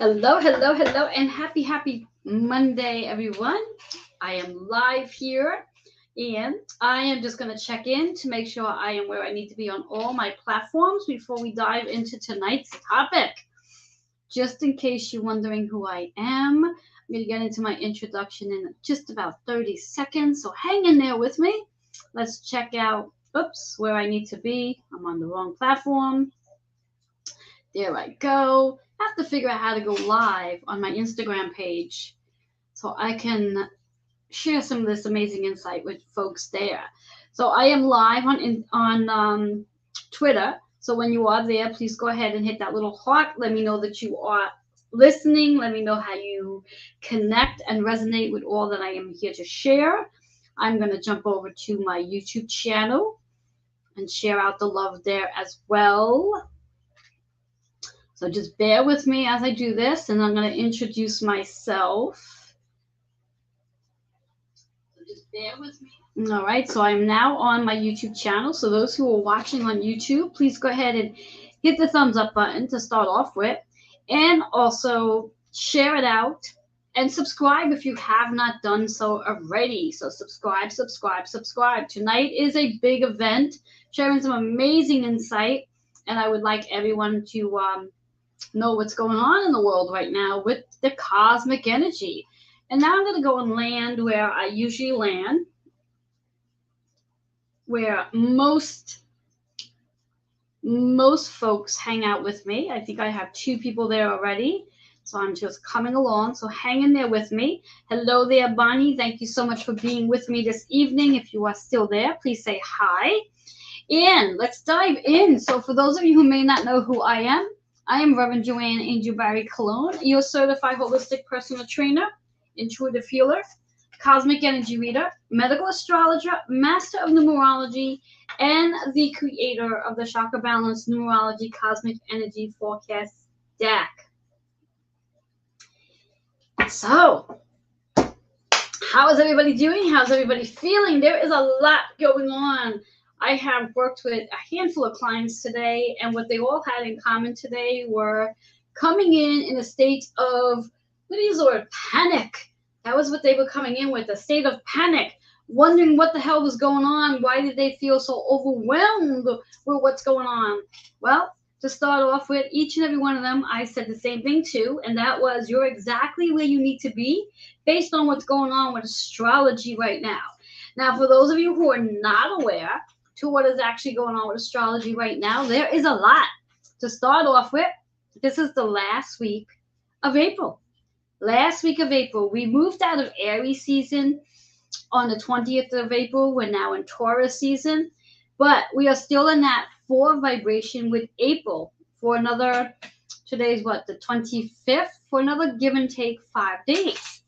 Hello, hello, hello, and happy Monday, everyone. I am live here, and I am just going to check in to make sure I am where I need to be on all my platforms before we dive into tonight's topic. Just in case you're wondering who I am, I'm going to get into my introduction in just about 30 seconds, so hang in there with me. Let's check out, where I need to be. I'm on the wrong platform. There I go. I have to figure out how to go live on my Instagram page so I can share some of this amazing insight with folks there. So I am live on Twitter. So when you are there, please go ahead and hit that little heart. Let me know that you are listening. Let me know how you connect and resonate with all that I am here to share. I'm going to jump over to my YouTube channel and share out the love there as well. So just bear with me as I do this, and I'm going to introduce myself. So just bear with me. All right, so I'm now on my YouTube channel. So those who are watching on YouTube, please go ahead and hit the thumbs up button to start off with, and also share it out and subscribe if you have not done so already. So subscribe. Tonight is a big event, sharing some amazing insight, and I would like everyone to know what's going on in the world right now with the cosmic energy. And now I'm going to go and land where I usually land, where most folks hang out with me. I think I have 2 people there already, so I'm just coming along. So hang in there with me. Hello there, Bonnie. Thank you so much for being with me this evening. If you are still there, please say hi. And let's dive in. So for those of you who may not know who I am Reverend Joanne Angel Barry Cologne, your certified holistic personal trainer, intuitive healer, cosmic energy reader, medical astrologer, master of numerology, and the creator of the Chakra Balance Numerology Cosmic Energy Forecast deck. So, how is everybody doing? How's everybody feeling? There is a lot going on. I have worked with a handful of clients today, and what they all had in common today were coming in a state of, what is the word, panic. That was what they were coming in with, a state of panic, wondering what the hell was going on. Why did they feel so overwhelmed with what's going on? Well, to start off with, each and every one of them, I said the same thing too, and that was, you're exactly where you need to be based on what's going on with astrology right now. Now, for those of you who are not aware to what is actually going on with astrology right now, there is a lot. To start off with, this is the last week of April. Last week of April, we moved out of Aries season on the 20th of April. We're now in Taurus season, but we are still in that 4 vibration with April for another, today's what, the 25th, for another give and take 5 days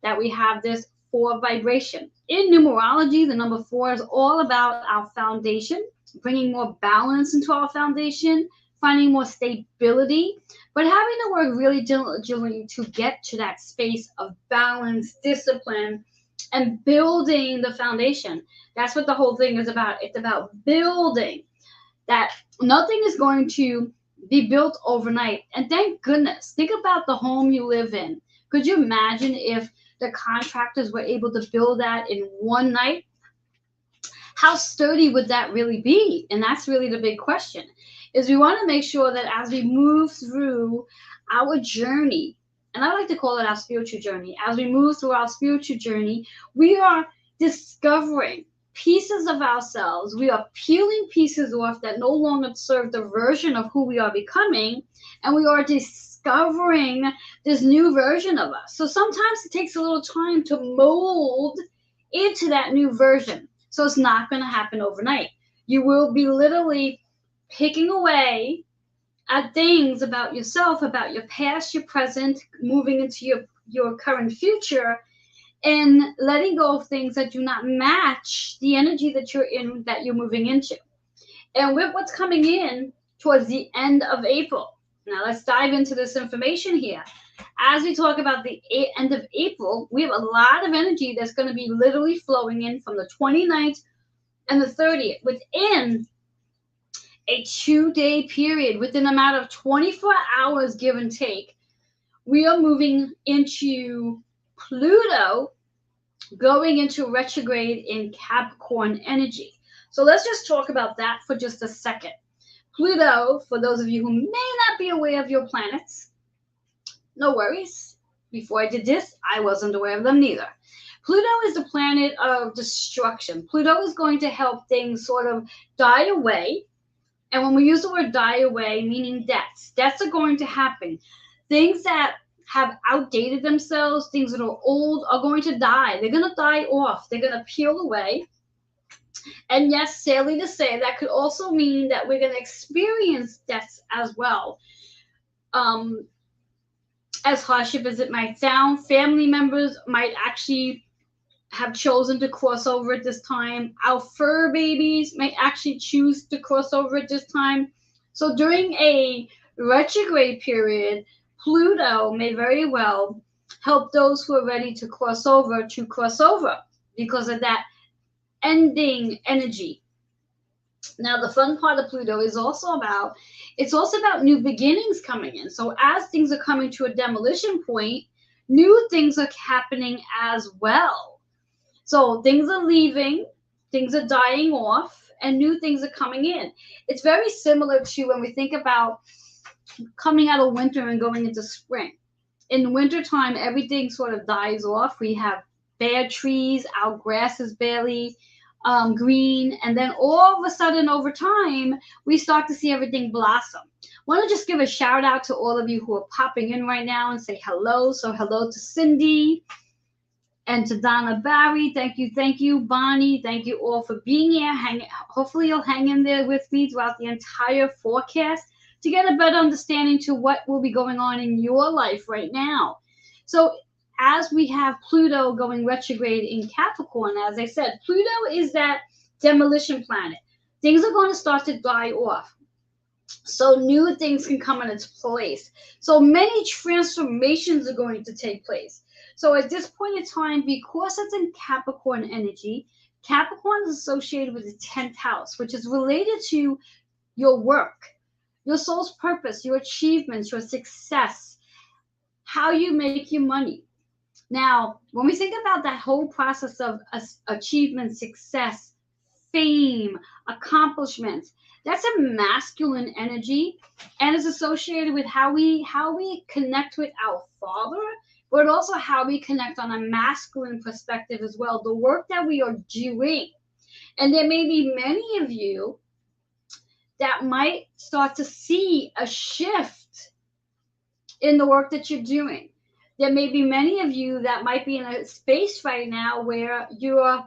that we have this 4 vibration. In numerology, the number 4 is all about our foundation, bringing more balance into our foundation, finding more stability, but having to work really diligently to get to that space of balance, discipline, and building the foundation. That's what the whole thing is about. It's about building. That nothing is going to be built overnight. And thank goodness. Think about the home you live in. Could you imagine if the contractors were able to build that in one night? How sturdy would that really be? And that's really the big question, is we want to make sure that as we move through our journey, and I like to call it our spiritual journey, as we move through our spiritual journey, we are discovering pieces of ourselves. We are peeling pieces off that no longer serve the version of who we are becoming, and we are discovering this new version of us. So sometimes it takes a little time to mold into that new version. So it's not going to happen overnight. You will be literally picking away at things about yourself, about your past, your present, moving into your current future, and letting go of things that do not match the energy that you're in, that you're moving into. And with what's coming in towards the end of April, now let's dive into this information here. As we talk about the end of April, we have a lot of energy that's going to be literally flowing in from the 29th and the 30th within a 2-day period, within a matter of 24 hours, give and take. we are moving into Pluto going into retrograde in Capricorn energy. So let's just talk about that for just a second. Pluto, for those of you who may not be aware of your planets, no worries. Before I did this, I wasn't aware of them neither. Pluto is the planet of destruction. Pluto is going to help things sort of die away. And when we use the word die away, meaning deaths are going to happen. Things that have outdated themselves, things that are old, are going to die. They're going to die off. They're going to peel away. And yes, sadly to say, that could also mean that we're going to experience deaths as well. As hardship as it might sound, family members might actually have chosen to cross over at this time. Our fur babies may actually choose to cross over at this time. So during a retrograde period, Pluto may very well help those who are ready to cross over because of that ending energy. Now, the fun part of Pluto is also about new beginnings coming in. So as things are coming to a demolition point, new things are happening as well. So things are leaving, things are dying off, and new things are coming in. It's very similar to when we think about coming out of winter and going into spring. In wintertime, everything sort of dies off. We have bare trees, our grass is barely green, and then all of a sudden over time we start to see everything blossom. I want to just give a shout out to all of you who are popping in right now and say hello. So hello to Cindy and to Donna Barry. Thank you, Bonnie. Thank you all for being here. Hopefully you'll hang in there with me throughout the entire forecast to get a better understanding to what will be going on in your life right now. So as we have Pluto going retrograde in Capricorn, as I said, Pluto is that demolition planet. Things are going to start to die off. So new things can come in its place. So many transformations are going to take place. So at this point in time, because it's in Capricorn energy, Capricorn is associated with the 10th house, which is related to your work, your soul's purpose, your achievements, your success, how you make your money. Now, when we think about that whole process of achievement, success, fame, accomplishments, that's a masculine energy and is associated with how we connect with our father, but also how we connect on a masculine perspective as well, the work that we are doing. And there may be many of you that might start to see a shift in the work that you're doing. There may be many of you that might be in a space right now where you're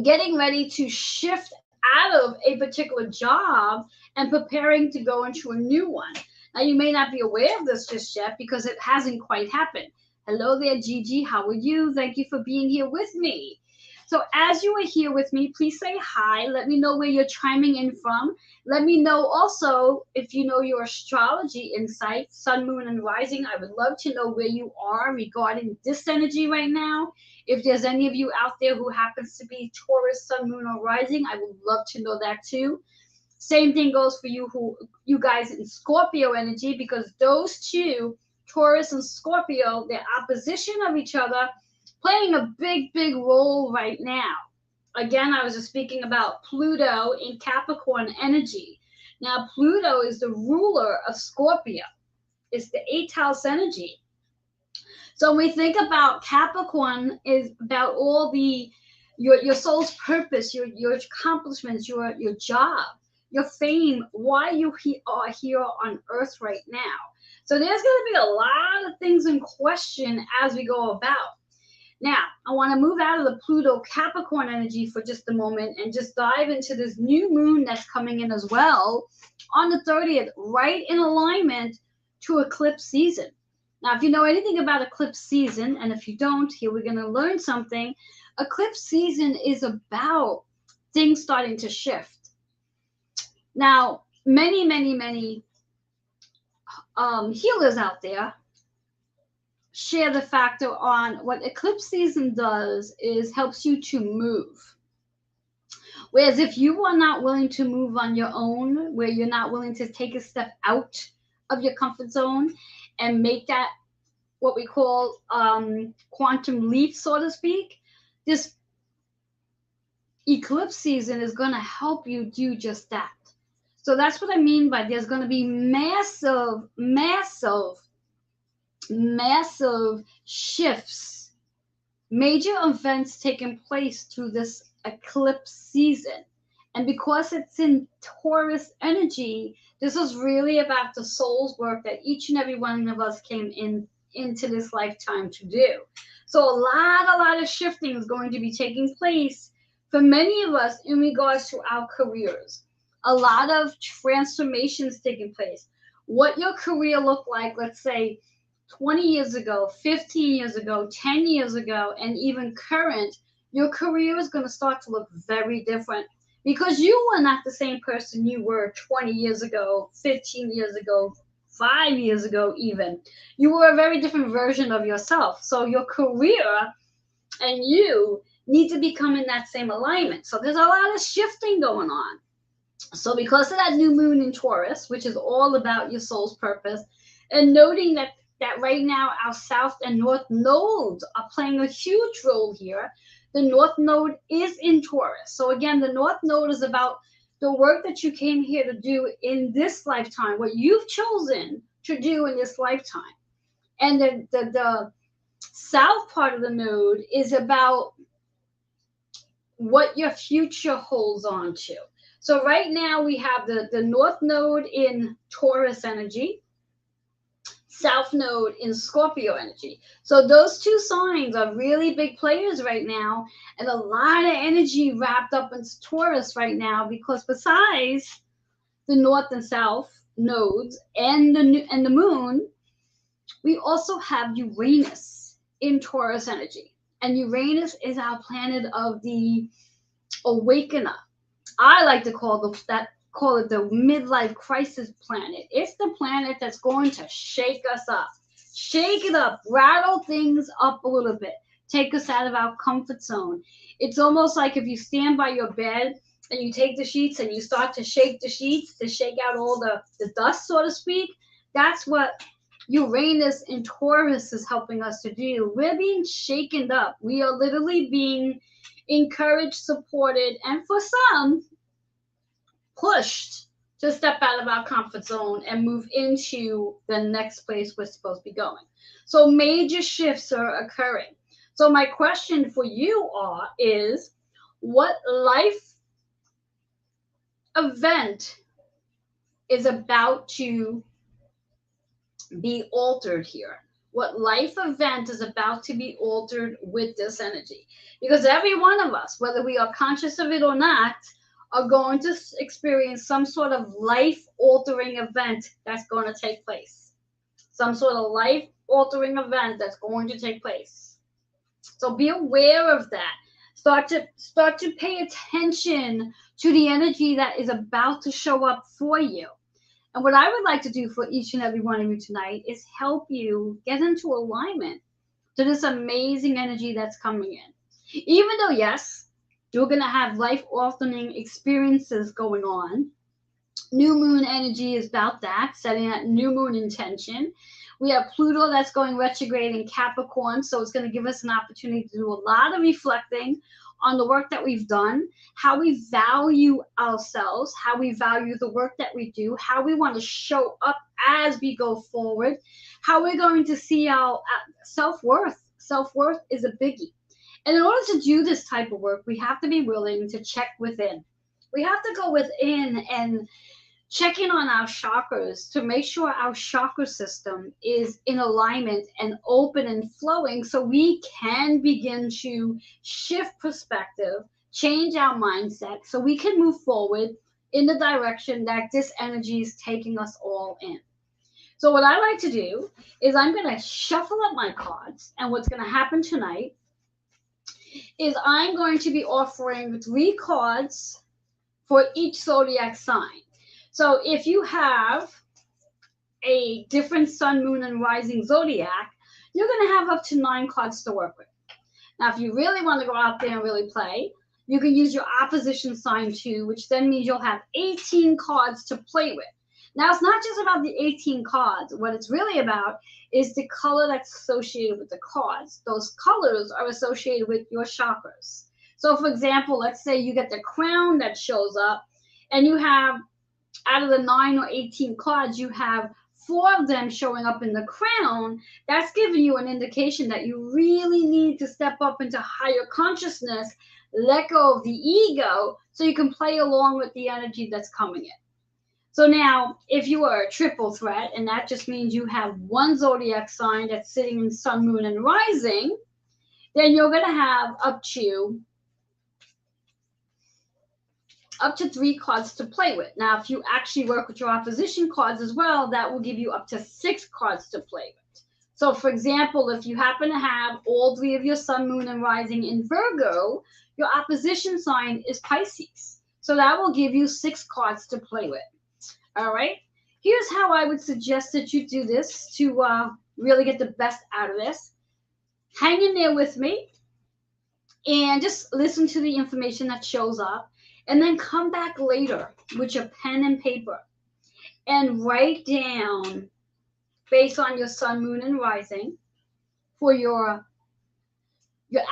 getting ready to shift out of a particular job and preparing to go into a new one. Now, you may not be aware of this just yet because it hasn't quite happened. Hello there, Gigi. How are you? Thank you for being here with me. So as you are here with me, please say hi. Let me know where you're chiming in from. Let me know also if you know your astrology insights, sun, moon, and rising. I would love to know where you are regarding this energy right now. If there's any of you out there who happens to be Taurus, sun, moon, or rising, I would love to know that too. Same thing goes for you guys in Scorpio energy, because those two, Taurus and Scorpio, they're opposition of each other, playing a big, big role right now. Again, I was just speaking about Pluto in Capricorn energy. Now, Pluto is the ruler of Scorpio. It's the 8th house energy. So when we think about Capricorn, is about all your soul's purpose, your accomplishments, your job, your fame, why you are here on Earth right now. So there's going to be a lot of things in question as we go about. Now, I want to move out of the Pluto Capricorn energy for just a moment and just dive into this new moon that's coming in as well on the 30th, right in alignment to eclipse season. Now, if you know anything about eclipse season, and if you don't, here we're going to learn something. Eclipse season is about things starting to shift. Now, many healers out there share the factor on what eclipse season does is helps you to move. Whereas if you are not willing to move on your own, where you're not willing to take a step out of your comfort zone and make that what we call quantum leap, so to speak, this eclipse season is going to help you do just that. So that's what I mean by there's going to be massive, massive, massive shifts, major events taking place through this eclipse season. And because it's in Taurus energy, this is really about the soul's work that each and every one of us came into this lifetime to do. So a lot of shifting is going to be taking place for many of us in regards to our careers. A lot of transformations taking place. What your career looked like, let's say 20 years ago, 15 years ago, 10 years ago, and even current, your career is going to start to look very different because you were not the same person you were 20 years ago, 15 years ago, 5 years ago even. You were a very different version of yourself. So your career and you need to become in that same alignment. So there's a lot of shifting going on. So because of that new moon in Taurus, which is all about your soul's purpose, and noting that right now our south and north nodes are playing a huge role here. The north node is in Taurus. So again, the north node is about the work that you came here to do in this lifetime, what you've chosen to do in this lifetime. And the south part of the node is about what your future holds on to. So right now we have the north node in Taurus energy, south node in Scorpio energy. So those two signs are really big players right now, and a lot of energy wrapped up into Taurus right now, because besides the north and south nodes and the moon, we also have Uranus in Taurus energy. And Uranus is our planet of the awakener. I like to call it the midlife crisis planet. It's the planet that's going to shake us up. Shake it up, rattle things up a little bit, take us out of our comfort zone. It's almost like if you stand by your bed and you take the sheets and you start to shake the sheets to shake out all the dust, so to speak. That's what Uranus in Taurus is helping us to do. We're being shaken up. We are literally being encouraged, supported, and for some, pushed to step out of our comfort zone and move into the next place we're supposed to be going. So major shifts are occurring. So my question for you is, what life event is about to be altered here? What life event is about to be altered with this energy? Because every one of us, whether we are conscious of it or not, are going to experience some sort of life-altering event that's going to take place. Some sort of life-altering event that's going to take place. So be aware of that. Start to pay attention to the energy that is about to show up for you. And what I would like to do for each and every one of you tonight is help you get into alignment to this amazing energy that's coming in. Even though, yes, you're going to have life-altering experiences going on. New moon energy is about that, setting that new moon intention. We have Pluto that's going retrograde in Capricorn, so it's going to give us an opportunity to do a lot of reflecting on the work that we've done, how we value ourselves, how we value the work that we do, how we want to show up as we go forward, how we're going to see our self-worth. Self-worth is a biggie. And in order to do this type of work, we have to be willing to check within. We have to go within and check in on our chakras to make sure our chakra system is in alignment and open and flowing, so we can begin to shift perspective, change our mindset, so we can move forward in the direction that this energy is taking us all in. So what I like to do is I'm going to shuffle up my cards, and what's going to happen tonight is I'm going to be offering 3 cards for each zodiac sign. So if you have a different sun, moon, and rising zodiac, you're going to have up to 9 cards to work with. Now, if you really want to go out there and really play, you can use your opposition sign too, which then means you'll have 18 cards to play with. Now, it's not just about the 18 cards. What it's really about is the color that's associated with the cards. Those colors are associated with your chakras. So, for example, let's say you get the crown that shows up, and you have, out of the 9 or 18 cards, you have 4 of them showing up in the crown. That's giving you an indication that you really need to step up into higher consciousness, let go of the ego, so you can play along with the energy that's coming in. So now, if you are a triple threat, and that just means you have one zodiac sign that's sitting in sun, moon, and rising, then you're going to have up to 3 cards to play with. Now, if you actually work with your opposition cards as well, that will give you up to 6 cards to play with. So, for example, if you happen to have all 3 of your sun, moon, and rising in Virgo, your opposition sign is Pisces. So that will give you 6 cards to play with. All right. Here's how I would suggest that you do this to really get the best out of this. Hang in there with me and just listen to the information that shows up, and then come back later with your pen and paper and write down, based on your sun, moon, and rising, for your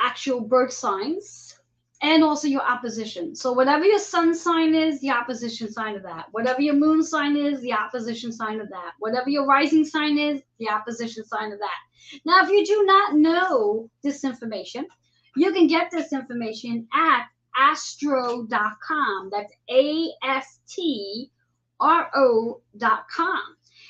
actual birth signs, and also your opposition. So whatever your sun sign is, the opposition sign of that. Whatever your moon sign is, the opposition sign of that. Whatever your rising sign is, the opposition sign of that. Now, if you do not know this information, you can get this information at astro.com. That's ASTRO.com.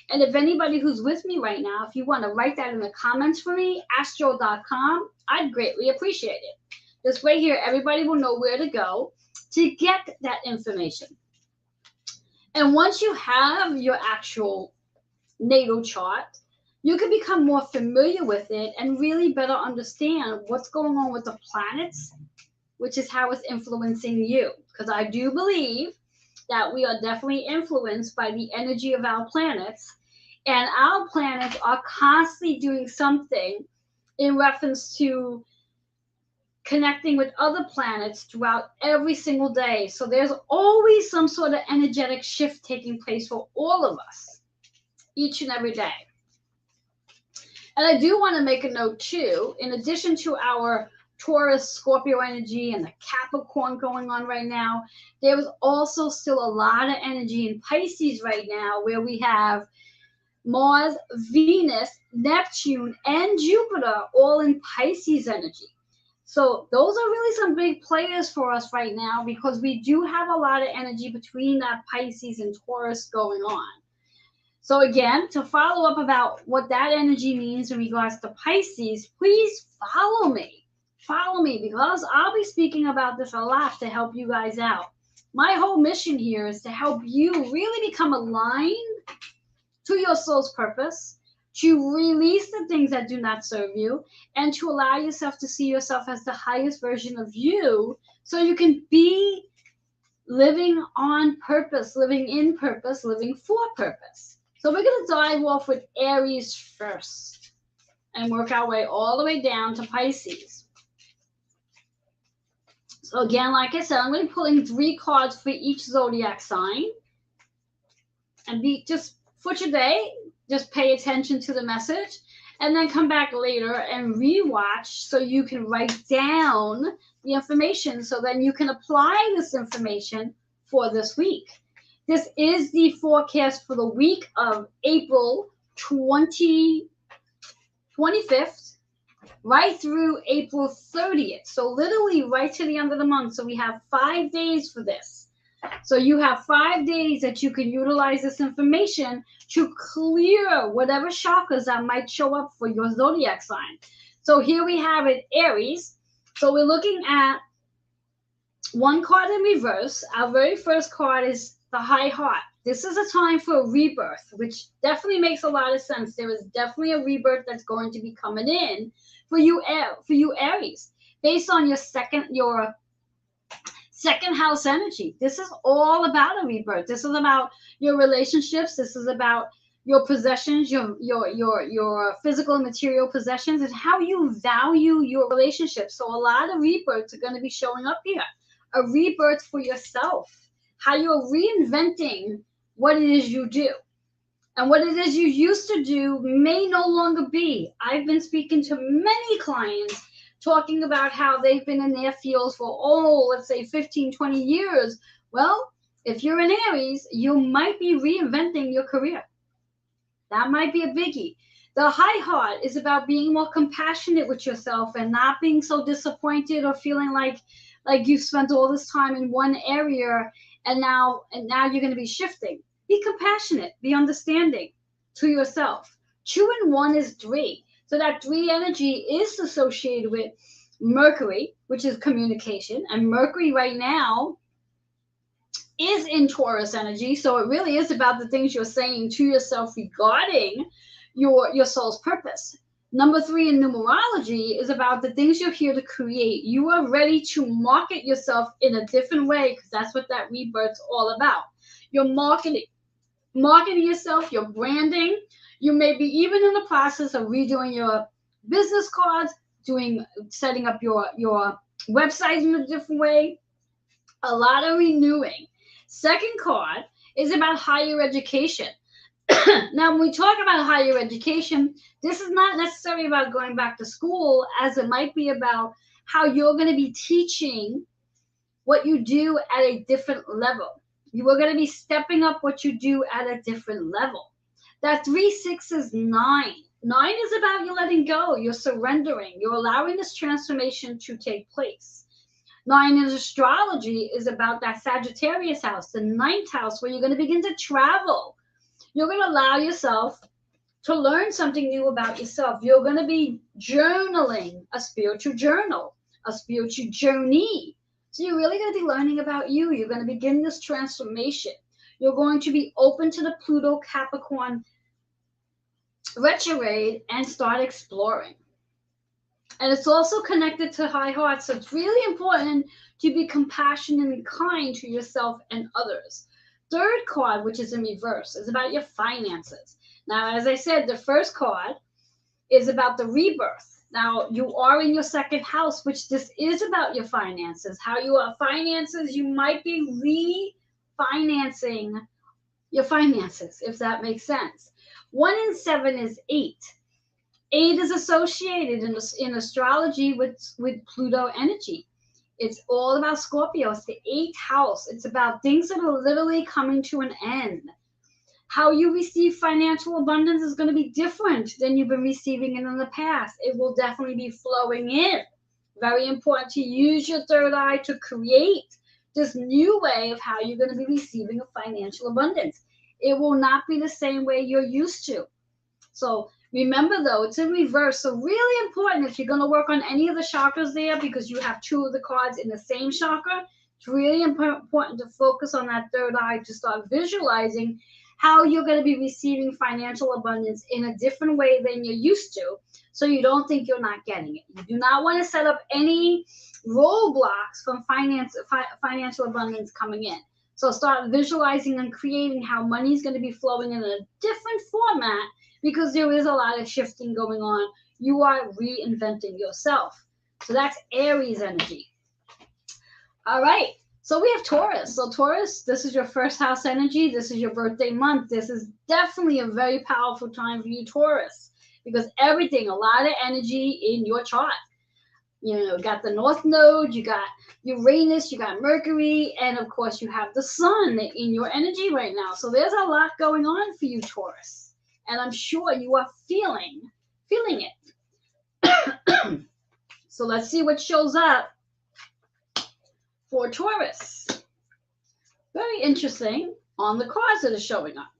And if anybody who's with me right now, if you want to write that in the comments for me, astro.com, I'd greatly appreciate it. This way here, everybody will know where to go to get that information. And once you have your actual natal chart, you can become more familiar with it and really better understand what's going on with the planets, which is how it's influencing you. Because I do believe that we are definitely influenced by the energy of our planets. And our planets are constantly doing something in reference to connecting with other planets throughout every single day. So there's always some sort of energetic shift taking place for all of us, each and every day. And I do want to make a note too, in addition to our Taurus, Scorpio energy and the Capricorn going on right now, there is also still a lot of energy in Pisces right now, where we have Mars, Venus, Neptune, and Jupiter all in Pisces energy. So those are really some big players for us right now, because we do have a lot of energy between that Pisces and Taurus going on. So again, to follow up about what that energy means in regards to Pisces, please follow me. Follow me, because I'll be speaking about this a lot to help you guys out. My whole mission here is to help you really become aligned to your soul's purpose, to release the things that do not serve you, and to allow yourself to see yourself as the highest version of you, so you can be living on purpose, living in purpose, living for purpose. So we're going to dive off with Aries first and work our way all the way down to Pisces. So again, like I said, I'm going to be pulling 3 cards for each zodiac sign. And just for today, just pay attention to the message, and then come back later and rewatch so you can write down the information, so then you can apply this information for this week. This is the forecast for the week of April 25th, right through April 30th. So literally right to the end of the month. So we have 5 days for this. So you have 5 days that you can utilize this information to clear whatever chakras that might show up for your zodiac sign. So here we have it, Aries. So we're looking at 1 card in reverse. Our very first card is the High Heart. This is a time for a rebirth, which definitely makes a lot of sense. There is definitely a rebirth that's going to be coming in for you Aries, based on your second house energy. This is all about a rebirth. This is about your relationships. This is about your possessions, your physical and material possessions, and how you value your relationships. So a lot of rebirths are going to be showing up here. A rebirth for yourself, how you're reinventing what it is you do. And what it is you used to do may no longer be. I've been speaking to many clients talking about how they've been in their fields for, let's say 15, 20 years. Well, if you're in Aries, you might be reinventing your career. That might be a biggie. The high heart is about being more compassionate with yourself and not being so disappointed or feeling like you've spent all this time in one area and now you're going to be shifting. Be compassionate, be understanding to yourself. 2 and 1 is 3. So that 3 energy is associated with Mercury, which is communication. And Mercury right now is in Taurus energy. So it really is about the things you're saying to yourself regarding your soul's purpose. Number 3 in numerology is about the things you're here to create. You are ready to market yourself in a different way because that's what that rebirth's all about. You're marketing yourself, you're branding. You may be even in the process of redoing your business cards, setting up your website in a different way. A lot of renewing. Second card is about higher education. Now, when we talk about higher education, this is not necessarily about going back to school, as it might be about how you're going to be teaching what you do at a different level. You are going to be stepping up what you do at a different level. That 3, 6 is 9. 9 is about you letting go. You're surrendering. You're allowing this transformation to take place. 9 in astrology is about that Sagittarius house, the 9th house, where you're going to begin to travel. You're going to allow yourself to learn something new about yourself. You're going to be journaling, a spiritual journal, a spiritual journey. So you're really going to be learning about you. You're going to begin this transformation. You're going to be open to the Pluto Capricorn retrograde and start exploring. And it's also connected to high heart. So it's really important to be compassionate and kind to yourself and others. Third card, which is in reverse, is about your finances. Now, as I said, the first card is about the rebirth. Now, you are in your second house, which this is about your finances. How you are finances, you might be refinancing your finances, if that makes sense. 1 in 7 is 8. 8 is associated in astrology with Pluto energy. It's all about Scorpio. It's the 8th house. It's about things that are literally coming to an end. How you receive financial abundance is going to be different than you've been receiving it in the past. It will definitely be flowing in. Very important to use your third eye to create this new way of how you're going to be receiving a financial abundance. It will not be the same way you're used to. So remember, though, it's in reverse. So really important if you're going to work on any of the chakras there, because you have 2 of the cards in the same chakra, it's really important to focus on that third eye to start visualizing how you're going to be receiving financial abundance in a different way than you're used to, so you don't think you're not getting it. You do not want to set up any roadblocks from financial abundance coming in. So start visualizing and creating how money is going to be flowing in a different format, because there is a lot of shifting going on. You are reinventing yourself. So that's Aries energy. All right. So we have Taurus. So Taurus, this is your first house energy. This is your birthday month. This is definitely a very powerful time for you, Taurus, because a lot of energy in your chart. You got the North Node, you got Uranus, you got Mercury, and of course you have the Sun in your energy right now. So there's a lot going on for you, Taurus. And I'm sure you are feeling it. So let's see what shows up for Taurus. Very interesting on the cards that are showing up.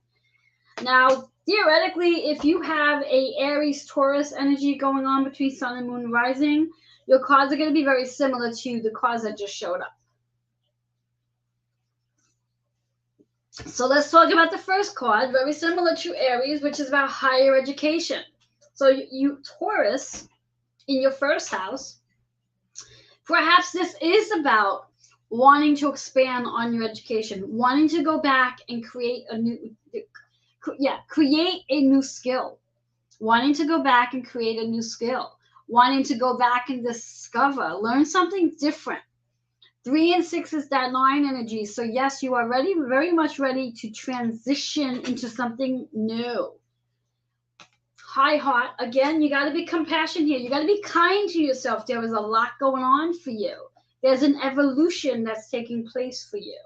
Now, theoretically, if you have a Aries Taurus energy going on between Sun and Moon rising, your cards are going to be very similar to the cards that just showed up. So let's talk about the first card, very similar to Aries, which is about higher education. So you Taurus, in your first house, perhaps this is about wanting to expand on your education, wanting to go back and create a new skill, wanting to go back and create a new skill, wanting to go back and discover, learn something different. 3 and 6 is that 9 energy. So yes, you are ready, very much ready to transition into something new. High heart. Again, you got to be compassionate here. You got to be kind to yourself. There is a lot going on for you. There's an evolution that's taking place for you.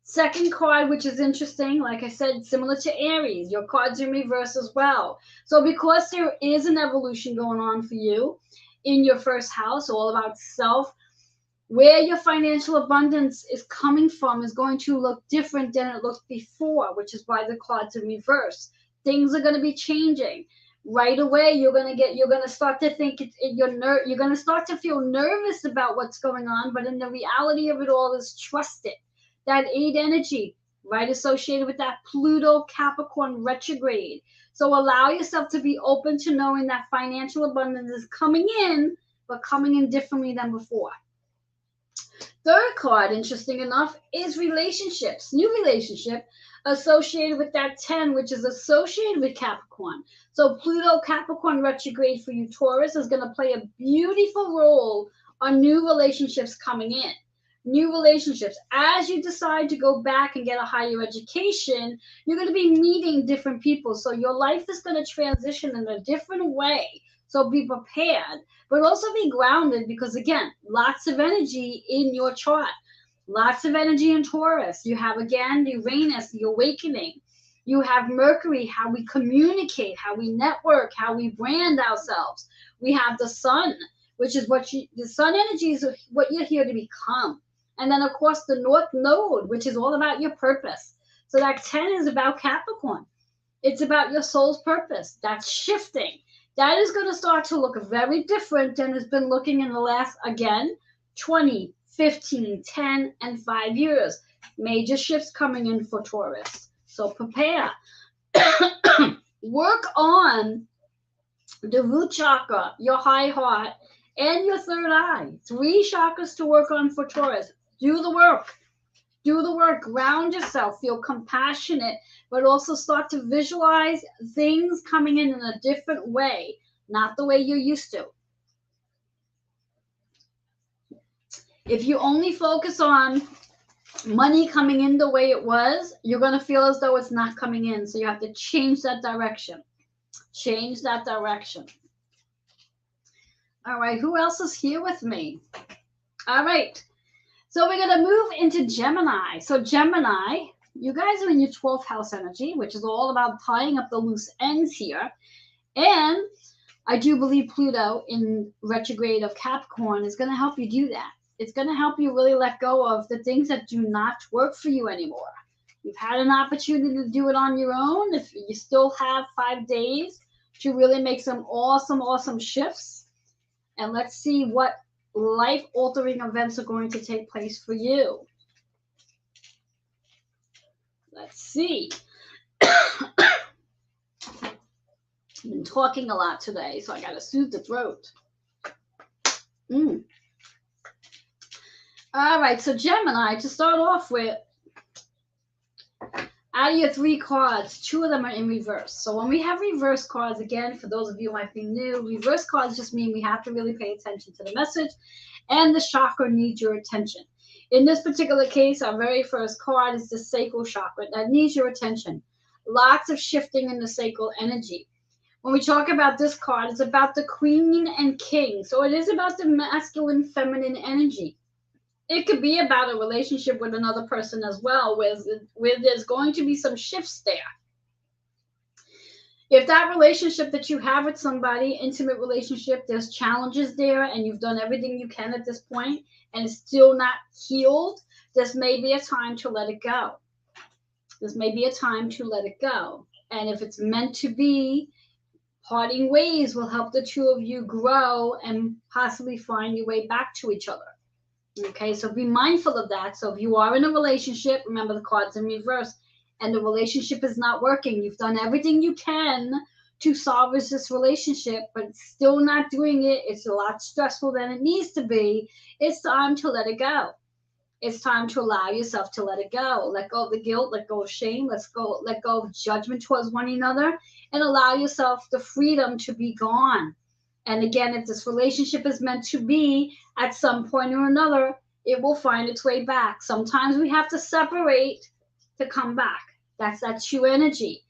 Second card, which is interesting, like I said, similar to Aries, your cards in reverse as well. So because there is an evolution going on for you in your first house, all about self, where your financial abundance is coming from is going to look different than it looked before, which is why the cards in reverse. Things are going to be changing. Right away, you're going to start to think you're going to start to feel nervous about what's going on, but in the reality of it all is trust it. That 8 energy, right, associated with that Pluto Capricorn retrograde. So allow yourself to be open to knowing that financial abundance is coming in, but coming in differently than before. Third card, interesting enough, is relationships. New relationship associated with that 10, which is associated with Capricorn. So Pluto Capricorn retrograde for you, Taurus, is going to play a beautiful role on new relationships coming in. New relationships. As you decide to go back and get a higher education, you're going to be meeting different people. So your life is going to transition in a different way. So be prepared, but also be grounded because, again, lots of energy in your chart. Lots of energy in Taurus. You have, again, Uranus, the awakening. You have Mercury, how we communicate, how we network, how we brand ourselves. We have the sun, which is the sun energy is what you're here to become. And then, of course, the North Node, which is all about your purpose. So that 10 is about Capricorn. It's about your soul's purpose. That's shifting. That is going to start to look very different than it's been looking in the last, again, 20, 15, 10, and 5 years. Major shifts coming in for Taurus. So prepare. Work on the root chakra, your high heart, and your third eye. 3 chakras to work on for Taurus. Do the work. Do the work. Ground yourself. Feel compassionate, but also start to visualize things coming in a different way, not the way you're used to. If you only focus on money coming in the way it was, you're going to feel as though it's not coming in. So you have to change that direction. Change that direction. All right. Who else is here with me? All right. So we're going to move into Gemini. So Gemini, you guys are in your 12th house energy, which is all about tying up the loose ends here. And I do believe Pluto in retrograde of Capricorn is going to help you do that. It's going to help you really let go of the things that do not work for you anymore. You've had an opportunity to do it on your own. If you still have 5 days to really make some awesome shifts. And let's see what life-altering events are going to take place for you. Let's see. I've been talking a lot today, so I got to soothe the throat. All right, so Gemini, to start off with, out of your 3 cards, 2 of them are in reverse. So when we have reverse cards, again, for those of you who might be new, reverse cards just mean we have to really pay attention to the message, and the chakra needs your attention. In this particular case, our very first card is the Sacral Chakra. That needs your attention. Lots of shifting in the sacral energy. When we talk about this card, it's about the Queen and King. So it is about the masculine, feminine energy. It could be about a relationship with another person as well, where there's going to be some shifts there. If that relationship that you have with somebody, intimate relationship, there's challenges there and you've done everything you can at this point and it's still not healed, this may be a time to let it go. This may be a time to let it go. And if it's meant to be, parting ways will help the 2 of you grow and possibly find your way back to each other. Okay, so be mindful of that. So if you are in a relationship, remember the cards in reverse, and the relationship is not working, you've done everything you can to salvage this relationship, but it's still not doing it. It's a lot stressful than it needs to be. It's time to let it go. It's time to allow yourself to let it go. Let go of the guilt, let go of shame, let go of judgment towards one another, and allow yourself the freedom to be gone. And again, if this relationship is meant to be, at some point or another, it will find its way back. Sometimes we have to separate to come back. That's that true energy.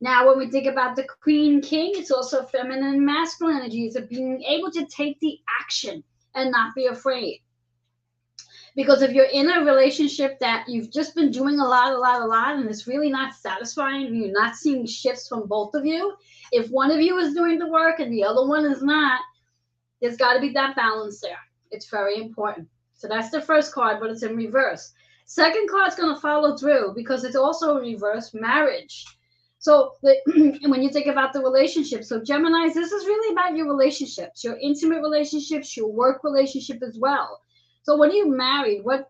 Now, when we think about the Queen King, it's also feminine and masculine energy. It's being able to take the action and not be afraid. Because if you're in a relationship that you've just been doing a lot, and it's really not satisfying, and you're not seeing shifts from both of you, if one of you is doing the work and the other one is not, there's got to be that balance there. It's very important. So that's the first card, but it's in reverse. Second card's going to follow through because it's also in reverse, marriage. So when you think about the relationship, so Geminis, this is really about your relationships, your intimate relationships, your work relationship as well. So when you married, what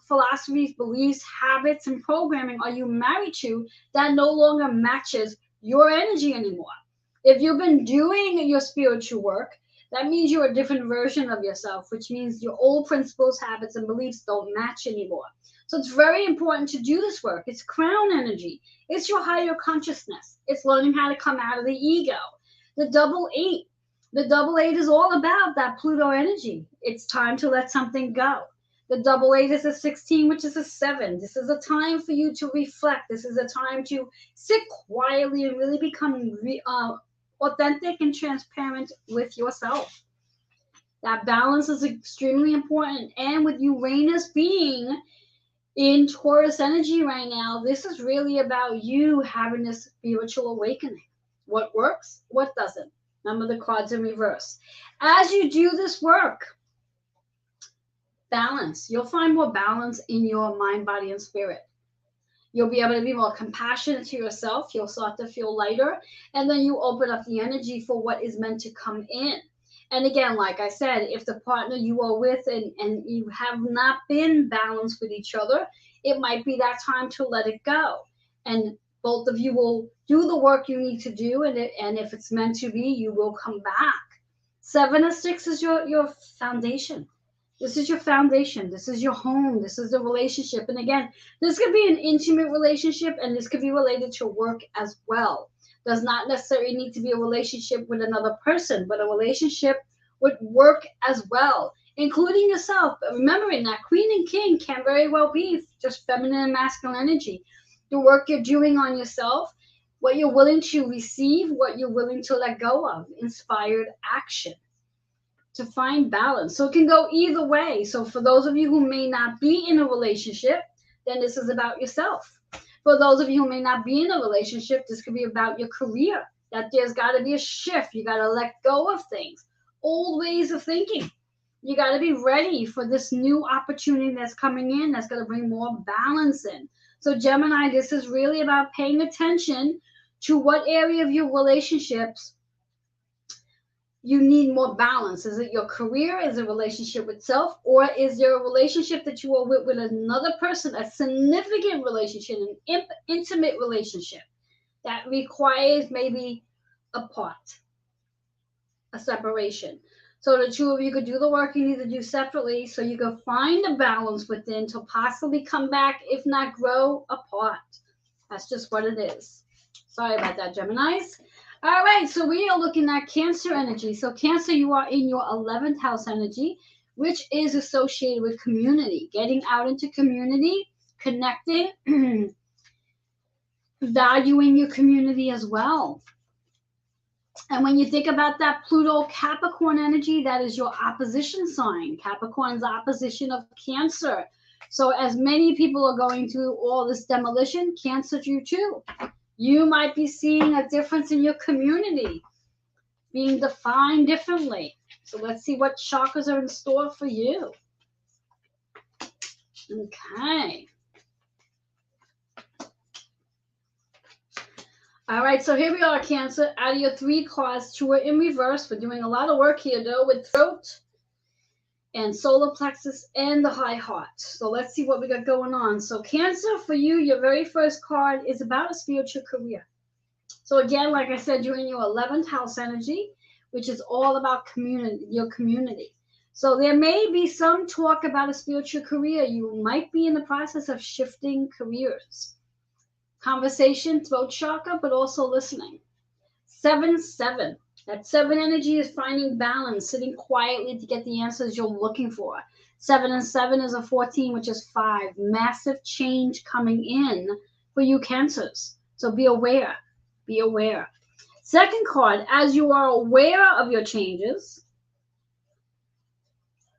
philosophies, beliefs, habits, and programming are you married to that no longer matches your energy anymore? If you've been doing your spiritual work, that means you're a different version of yourself, which means your old principles, habits, and beliefs don't match anymore. So it's very important to do this work. It's crown energy. It's your higher consciousness. It's learning how to come out of the ego. The double eight. The double eight is all about that Pluto energy. It's time to let something go. The double eight is a 16, which is a 7. This is a time for you to reflect. This is a time to sit quietly and really become authentic and transparent with yourself. That balance is extremely important. And with Uranus being in Taurus energy right now, this is really about you having this spiritual awakening. What works, what doesn't. Remember the cards in reverse. As you do this work, balance. You'll find more balance in your mind, body, and spirit. You'll be able to be more compassionate to yourself. You'll start to feel lighter. And then you open up the energy for what is meant to come in. And again, like I said, if the partner you are with and you have not been balanced with each other, it might be that time to let it go. And both of you will do the work you need to do. And if it's meant to be, you will come back. 7 of 6 is your foundation. This is your foundation. This is your home. This is the relationship. And again, this could be an intimate relationship, and this could be related to work as well. Does not necessarily need to be a relationship with another person, but a relationship with work as well, including yourself. But remembering that Queen and King can very well be just feminine and masculine energy. The work you're doing on yourself, what you're willing to receive, what you're willing to let go of, inspired action to find balance. So it can go either way. So for those of you who may not be in a relationship, then this is about yourself. For those of you who may not be in a relationship, this could be about your career, that there's got to be a shift. You got to let go of things, old ways of thinking. You got to be ready for this new opportunity that's coming in that's going to bring more balance in. So Gemini, this is really about paying attention to what area of your relationships you need more balance. Is it your career? Is it a relationship with self? Or is there a relationship that you are with another person, a significant relationship, an intimate relationship that requires maybe a part, a separation? So the two of you could do the work you need to do separately so you can find a balance within to possibly come back, if not grow apart. That's just what it is. Sorry about that, Geminis. All right, so we are looking at Cancer energy. So Cancer, you are in your 11th house energy, which is associated with community, getting out into community, connecting, valuing your community as well. And when you think about that Pluto Capricorn energy, that is your opposition sign. Capricorn's opposition of Cancer. So as many people are going through all this demolition, Cancer do too. You might be seeing a difference in your community being defined differently. So let's see what chakras are in store for you. Okay. All right, so here we are, Cancer. Out of your 3 cards, 2 are in reverse. We're doing a lot of work here, though, with throat and solar plexus and the high heart. So let's see what we got going on. So Cancer, for you, your very first card is about a spiritual career. So again, like I said, you're in your 11th house energy, which is all about community, your community. So there may be some talk about a spiritual career. You might be in the process of shifting careers. Conversation, throat chakra, but also listening. 7-7. That 7 energy is finding balance, sitting quietly to get the answers you're looking for. 7 and 7 is a 14, which is 5. Massive change coming in for you Cancers. So be aware. Be aware. Second card, as you are aware of your changes,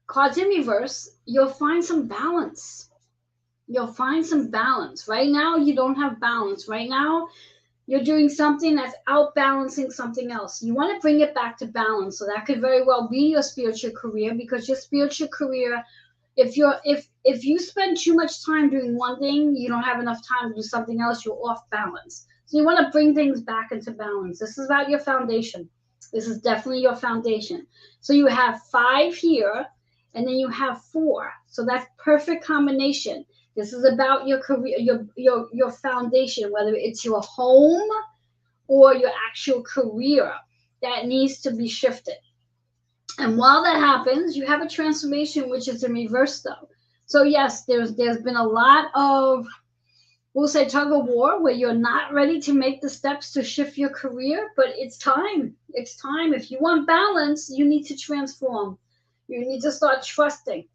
cards in reverse, you'll find some balance. You'll find some balance. Right now, you don't have balance. Right now, you're doing something that's outbalancing something else. You want to bring it back to balance. So that could very well be your spiritual career, because your spiritual career, if you spend too much time doing one thing, you don't have enough time to do something else, you're off balance. So you want to bring things back into balance. This is about your foundation. This is definitely your foundation. So you have 5 here, and then you have 4. So that's perfect combination. This is about your career, your foundation, whether it's your home or your actual career that needs to be shifted. And while that happens, you have a transformation, which is in reverse, though. So yes, there's been a lot of, we'll say, tug of war, where you're not ready to make the steps to shift your career, but it's time. It's time. If you want balance, you need to transform. You need to start trusting.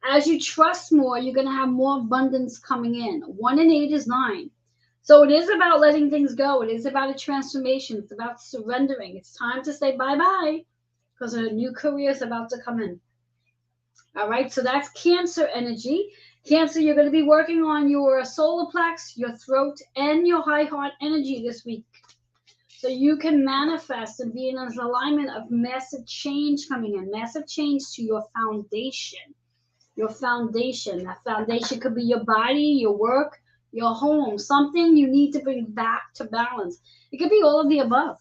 As you trust more, you're going to have more abundance coming in. 1 and 8 is 9. So it is about letting things go. It is about a transformation. It's about surrendering. It's time to say bye-bye, because a new career is about to come in. All right, so that's Cancer energy. Cancer, you're going to be working on your solar plex, your throat, and your high heart energy this week. So you can manifest and be in an alignment of massive change coming in, massive change to your foundation. Your foundation. That foundation could be your body, your work, your home, something you need to bring back to balance. It could be all of the above.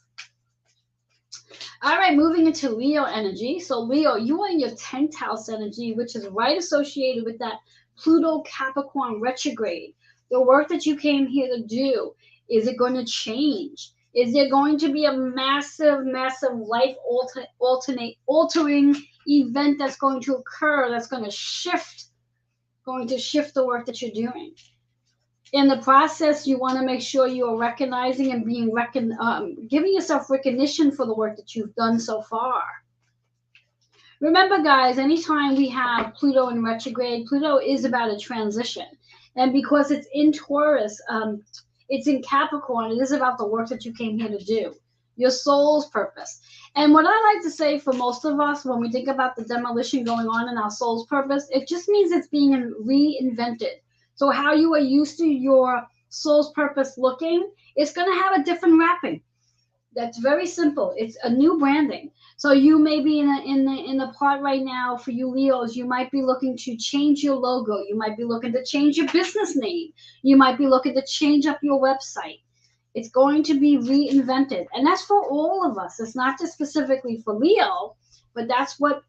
All right, moving into Leo energy. So Leo, you are in your 10th house energy, which is right associated with that Pluto Capricorn retrograde. The work that you came here to do, is it going to change? Is there going to be a massive, massive life altering event that's going to occur, that's going to shift the work that you're doing? In the process, you want to make sure you are recognizing and being giving yourself recognition for the work that you've done so far. Remember, guys, anytime we have Pluto in retrograde, Pluto is about a transition. And because it's in Taurus, it's in Capricorn, it is about the work that you came here to do, your soul's purpose. And what I like to say for most of us, when we think about the demolition going on in our soul's purpose, it just means it's being reinvented. So how you are used to your soul's purpose looking, it's going to have a different wrapping. That's very simple. It's a new branding. So you may be in the part right now, for you Leos, you might be looking to change your logo. You might be looking to change your business name. You might be looking to change up your website. It's going to be reinvented. And that's for all of us. It's not just specifically for Leo, but that's what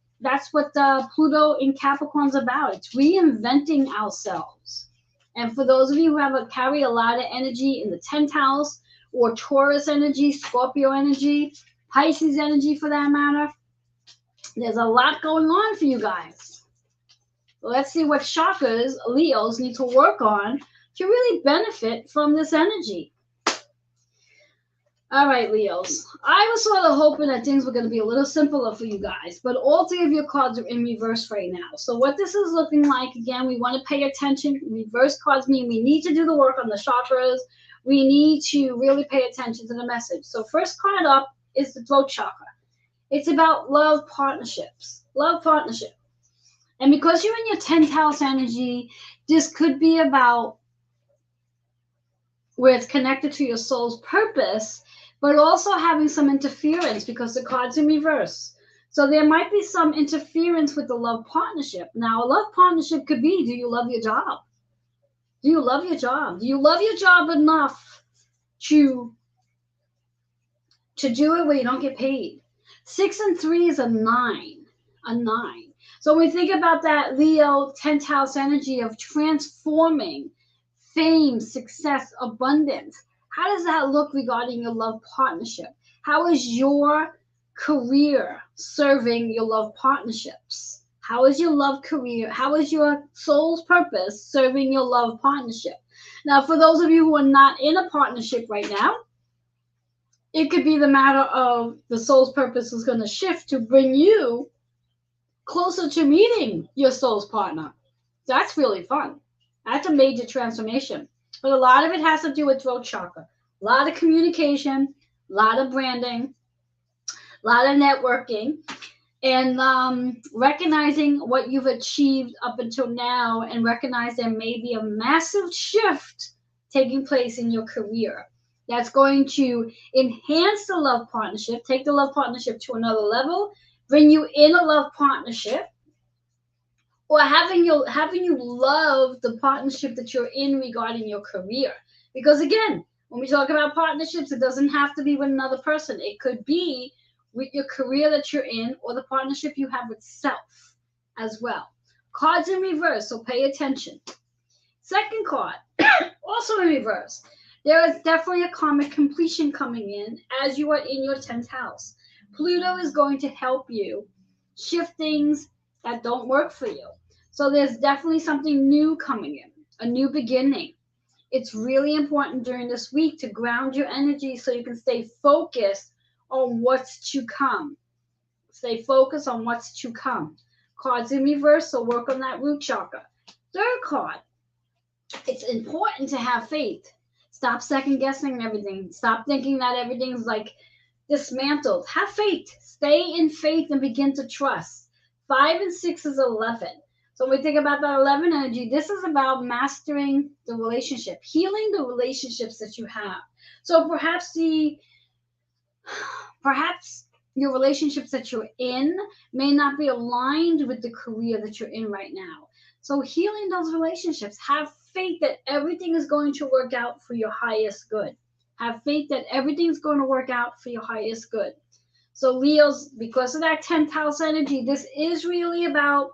Pluto in Capricorn's about. It's reinventing ourselves. And for those of you who carry a lot of energy in the 10th house, or Taurus energy, Scorpio energy, Pisces energy for that matter, there's a lot going on for you guys. Let's see what chakras Leos need to work on to really benefit from this energy. All right, Leos. I was sort of hoping that things were going to be a little simpler for you guys, but all 3 of your cards are in reverse right now. So what this is looking like, again, we want to pay attention. Reverse cards mean we need to do the work on the chakras. We need to really pay attention to the message. So first card up is the Throat Chakra. It's about love partnerships. Love partnership. And because you're in your 10th house energy, this could be about where it's connected to your soul's purpose, but also having some interference because the card's in reverse. So there might be some interference with the love partnership. Now, a love partnership could be, do you love your job? Do you love your job? Do you love your job enough to do it where you don't get paid? 6 and 3 is a 9. A 9. So when we think about that Leo 10th house energy of transforming fame, success, abundance, how does that look regarding your love partnership? How is your career serving your love partnerships? How is your love career? How is your soul's purpose serving your love partnership? Now, for those of you who are not in a partnership right now, it could be the matter of the soul's purpose is going to shift to bring you closer to meeting your soul's partner. That's really fun. That's a major transformation. But a lot of it has to do with throat chakra. A lot of communication, a lot of branding, a lot of networking, and recognizing what you've achieved up until now, and recognize there may be a massive shift taking place in your career that's going to enhance the love partnership, take the love partnership to another level, bring you in a love partnership, or having you love the partnership that you're in regarding your career. Because again, when we talk about partnerships, it doesn't have to be with another person. It could be with your career that you're in, or the partnership you have with self as well. Cards in reverse, so pay attention. Second card, also in reverse. There is definitely a karmic completion coming in as you are in your 10th house. Pluto is going to help you shift things that don't work for you. So there's definitely something new coming in, a new beginning. It's really important during this week to ground your energy so you can stay focused on what's to come. Stay focused on what's to come. Cards in reverse, so work on that root chakra. Third card, it's important to have faith. Stop second guessing everything. Stop thinking that everything's like dismantled. Have faith. Stay in faith and begin to trust. 5 and 6 is 11. So when we think about that 11 energy, this is about mastering the relationship, healing the relationships that you have. So perhaps your relationships that you're in may not be aligned with the career that you're in right now. So healing those relationships. Have faith that everything is going to work out for your highest good. Have faith that everything's going to work out for your highest good. So Leos, because of that 10th house energy, this is really about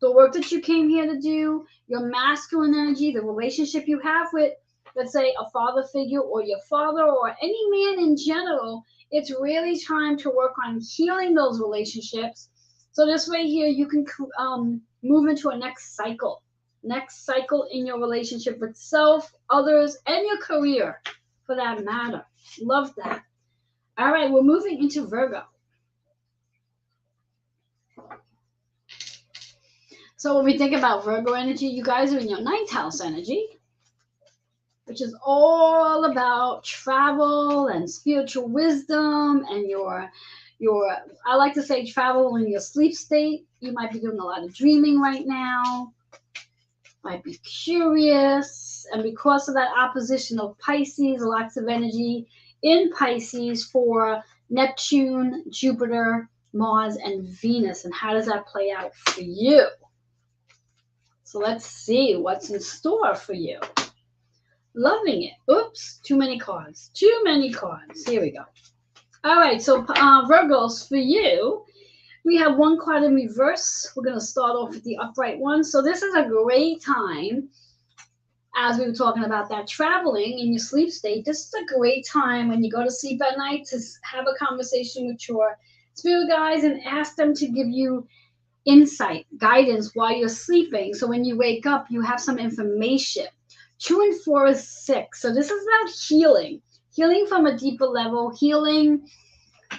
the work that you came here to do, your masculine energy, the relationship you have with, let's say, a father figure or your father or any man in general. It's really time to work on healing those relationships. So this way here, you can move into a next cycle in your relationship with self, others, and your career for that matter. Love that. All right, we're moving into Virgo. So when we think about Virgo energy, you guys are in your 9th house energy, which is all about travel and spiritual wisdom and your I like to say travel in your sleep state. You might be doing a lot of dreaming right now, might be curious, and because of that opposition of Pisces, lots of energy in Pisces for Neptune, Jupiter, Mars, and Venus. And how does that play out for you? So let's see what's in store for you. Loving it. Oops, too many cards. Too many cards. Here we go. All right, so Virgos, for you, we have one card in reverse. We're going to start off with the upright one. So this is a great time, as we were talking about that traveling in your sleep state. This is a great time when you go to sleep at night to have a conversation with your spirit guides and ask them to give you insight, guidance while you're sleeping. So when you wake up, you have some information. 2 and 4 is 6. So this is about healing from a deeper level, healing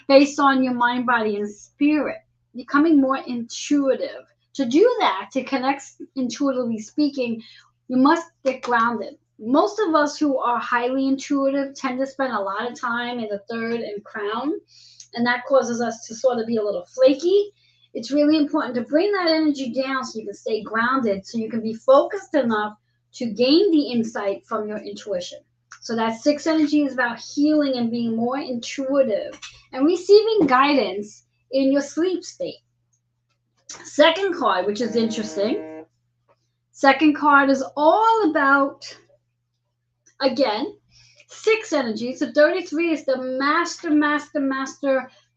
based on your mind, body, and spirit, becoming more intuitive. To do that, to connect intuitively speaking, you must get grounded. Most of us who are highly intuitive tend to spend a lot of time in the 3rd and crown, and that causes us to sort of be a little flaky. It's really important to bring that energy down so you can stay grounded, so you can be focused enough to gain the insight from your intuition. So that 6 energy is about healing and being more intuitive and receiving guidance in your sleep state. Second card, which is interesting. Second card is all about, again, 6 energy. So 33 is the master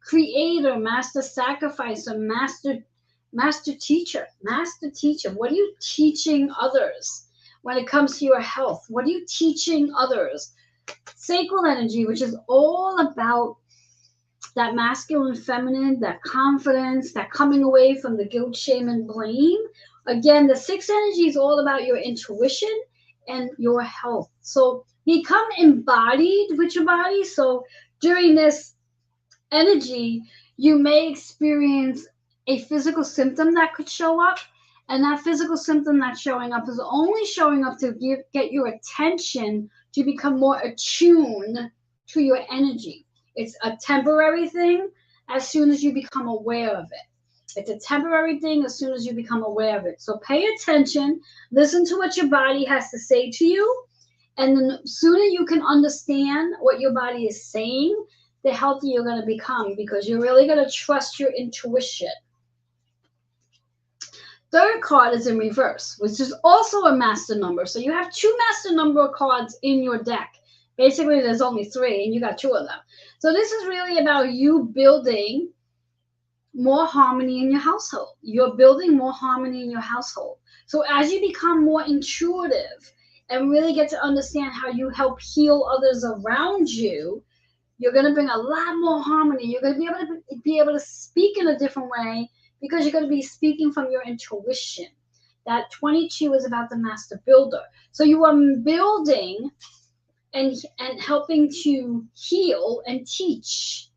creator, master sacrificer, master teacher. What are you teaching others when it comes to your health? What are you teaching others? Sacral energy, which is all about that masculine, feminine, that confidence, that coming away from the guilt, shame, and blame. Again, the 6 energy is all about your intuition and your health. So become embodied with your body. So during this energy, you may experience a physical symptom that could show up. And that physical symptom that's showing up is only showing up to get your attention to become more attuned to your energy. It's a temporary thing as soon as you become aware of it. It's a temporary thing as soon as you become aware of it. So pay attention, listen to what your body has to say to you, and the sooner you can understand what your body is saying, the healthier you're going to become, because you're really going to trust your intuition. Third card is in reverse, which is also a master number. So you have 2 master number cards in your deck. Basically, there's only 3, and you got 2 of them. So this is really about you building more harmony in your household. You're building more harmony in your household. So as you become more intuitive and really get to understand how you help heal others around you, you're going to bring a lot more harmony. You're going to be able to speak in a different way, because you're going to be speaking from your intuition. That 22 is about the master builder. So you are building and helping to heal and teach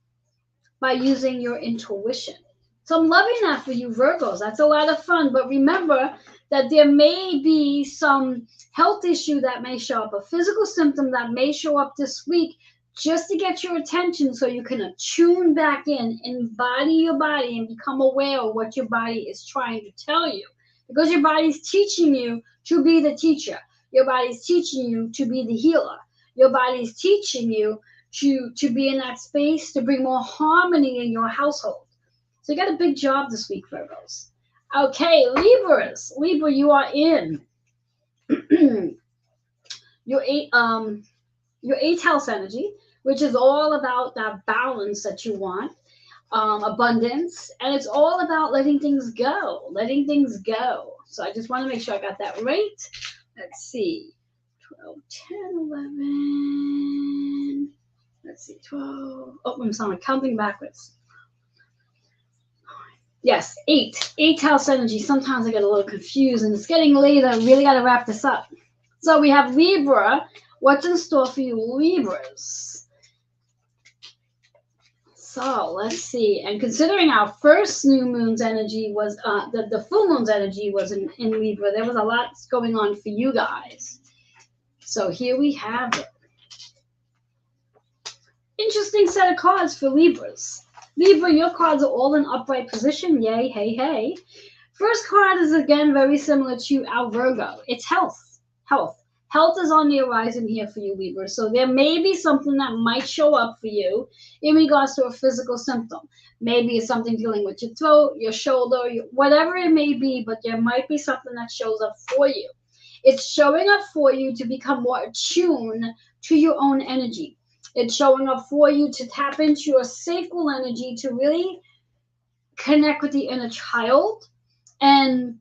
by using your intuition. So I'm loving that for you, Virgos. That's a lot of fun. But remember that there may be some health issue that may show up, a physical symptom that may show up this week, just to get your attention so you can attune back in, embody your body, and become aware of what your body is trying to tell you. Because your body's teaching you to be the teacher. Your body's teaching you to be the healer. Your body's teaching you to be in that space to bring more harmony in your household. So you got a big job this week, Virgos. Okay, Libras. Libra, you are in your 8th house energy, which is all about that balance that you want, abundance, and it's all about letting things go, So I just want to make sure I got that right. Let's see, 12, 10, 11, let's see, 12, oh, I'm sorry, counting backwards. Yes, 8th house energy. Sometimes I get a little confused, and it's getting late. I really got to wrap this up. So we have Libra. What's in store for you, Libras? So let's see. And considering our first new moon's energy was, the full moon's energy was in Libra, there was a lot going on for you guys. So here we have it. Interesting set of cards for Libras. Libra, your cards are all in upright position. Yay, hey, hey. First card is, again, very similar to our Virgo. It's health. Health is on the horizon here for you, Libra. So there may be something that might show up for you in regards to a physical symptom. Maybe it's something dealing with your throat, your shoulder, whatever it may be, but there might be something that shows up for you. It's showing up for you to become more attuned to your own energy. It's showing up for you to tap into your sacral energy, to really connect with the inner child and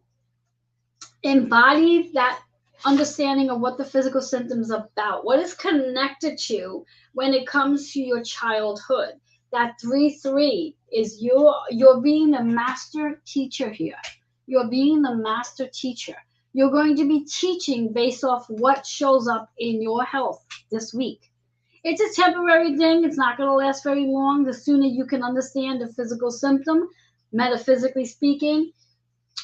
embody that understanding of what the physical symptoms are about. What is connected to when it comes to your childhood. That 3-3 is you're being the master teacher here. You're being the master teacher. You're going to be teaching based off what shows up in your health this week. It's a temporary thing. It's not going to last very long. The sooner you can understand the physical symptom, metaphysically speaking,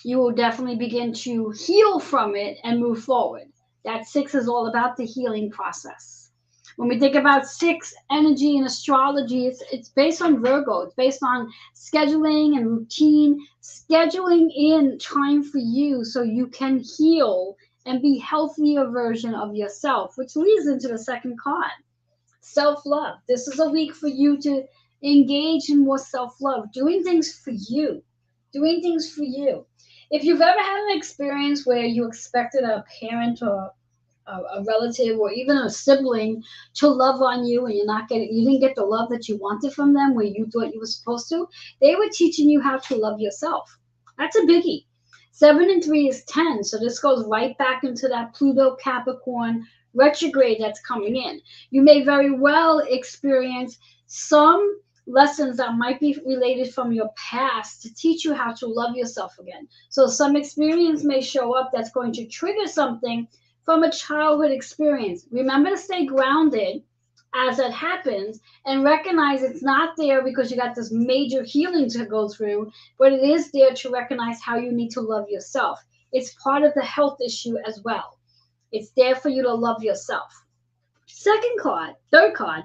you will definitely begin to heal from it and move forward. That 6 is all about the healing process. When we think about 6 energy in astrology, it's based on Virgo. It's based on scheduling and routine, scheduling in time for you so you can heal and be healthier version of yourself, which leads into the second card. Self-love. This is a week for you to engage in more self-love, doing things for you. If you've ever had an experience where you expected a parent or a relative or even a sibling to love on you and you didn't get the love that you wanted from them where you thought you were supposed to, they were teaching you how to love yourself. That's a biggie. 7 and 3 is 10. So this goes right back into that Pluto Capricorn retrograde that's coming in. You may very well experience some lessons that might be related from your past to teach you how to love yourself again. So some experience may show up that's going to trigger something from a childhood experience. Remember to stay grounded as it happens, and recognize it's not there because you got this major healing to go through, but it is there to recognize how you need to love yourself. It's part of the health issue as well. It's there for you to love yourself. Third card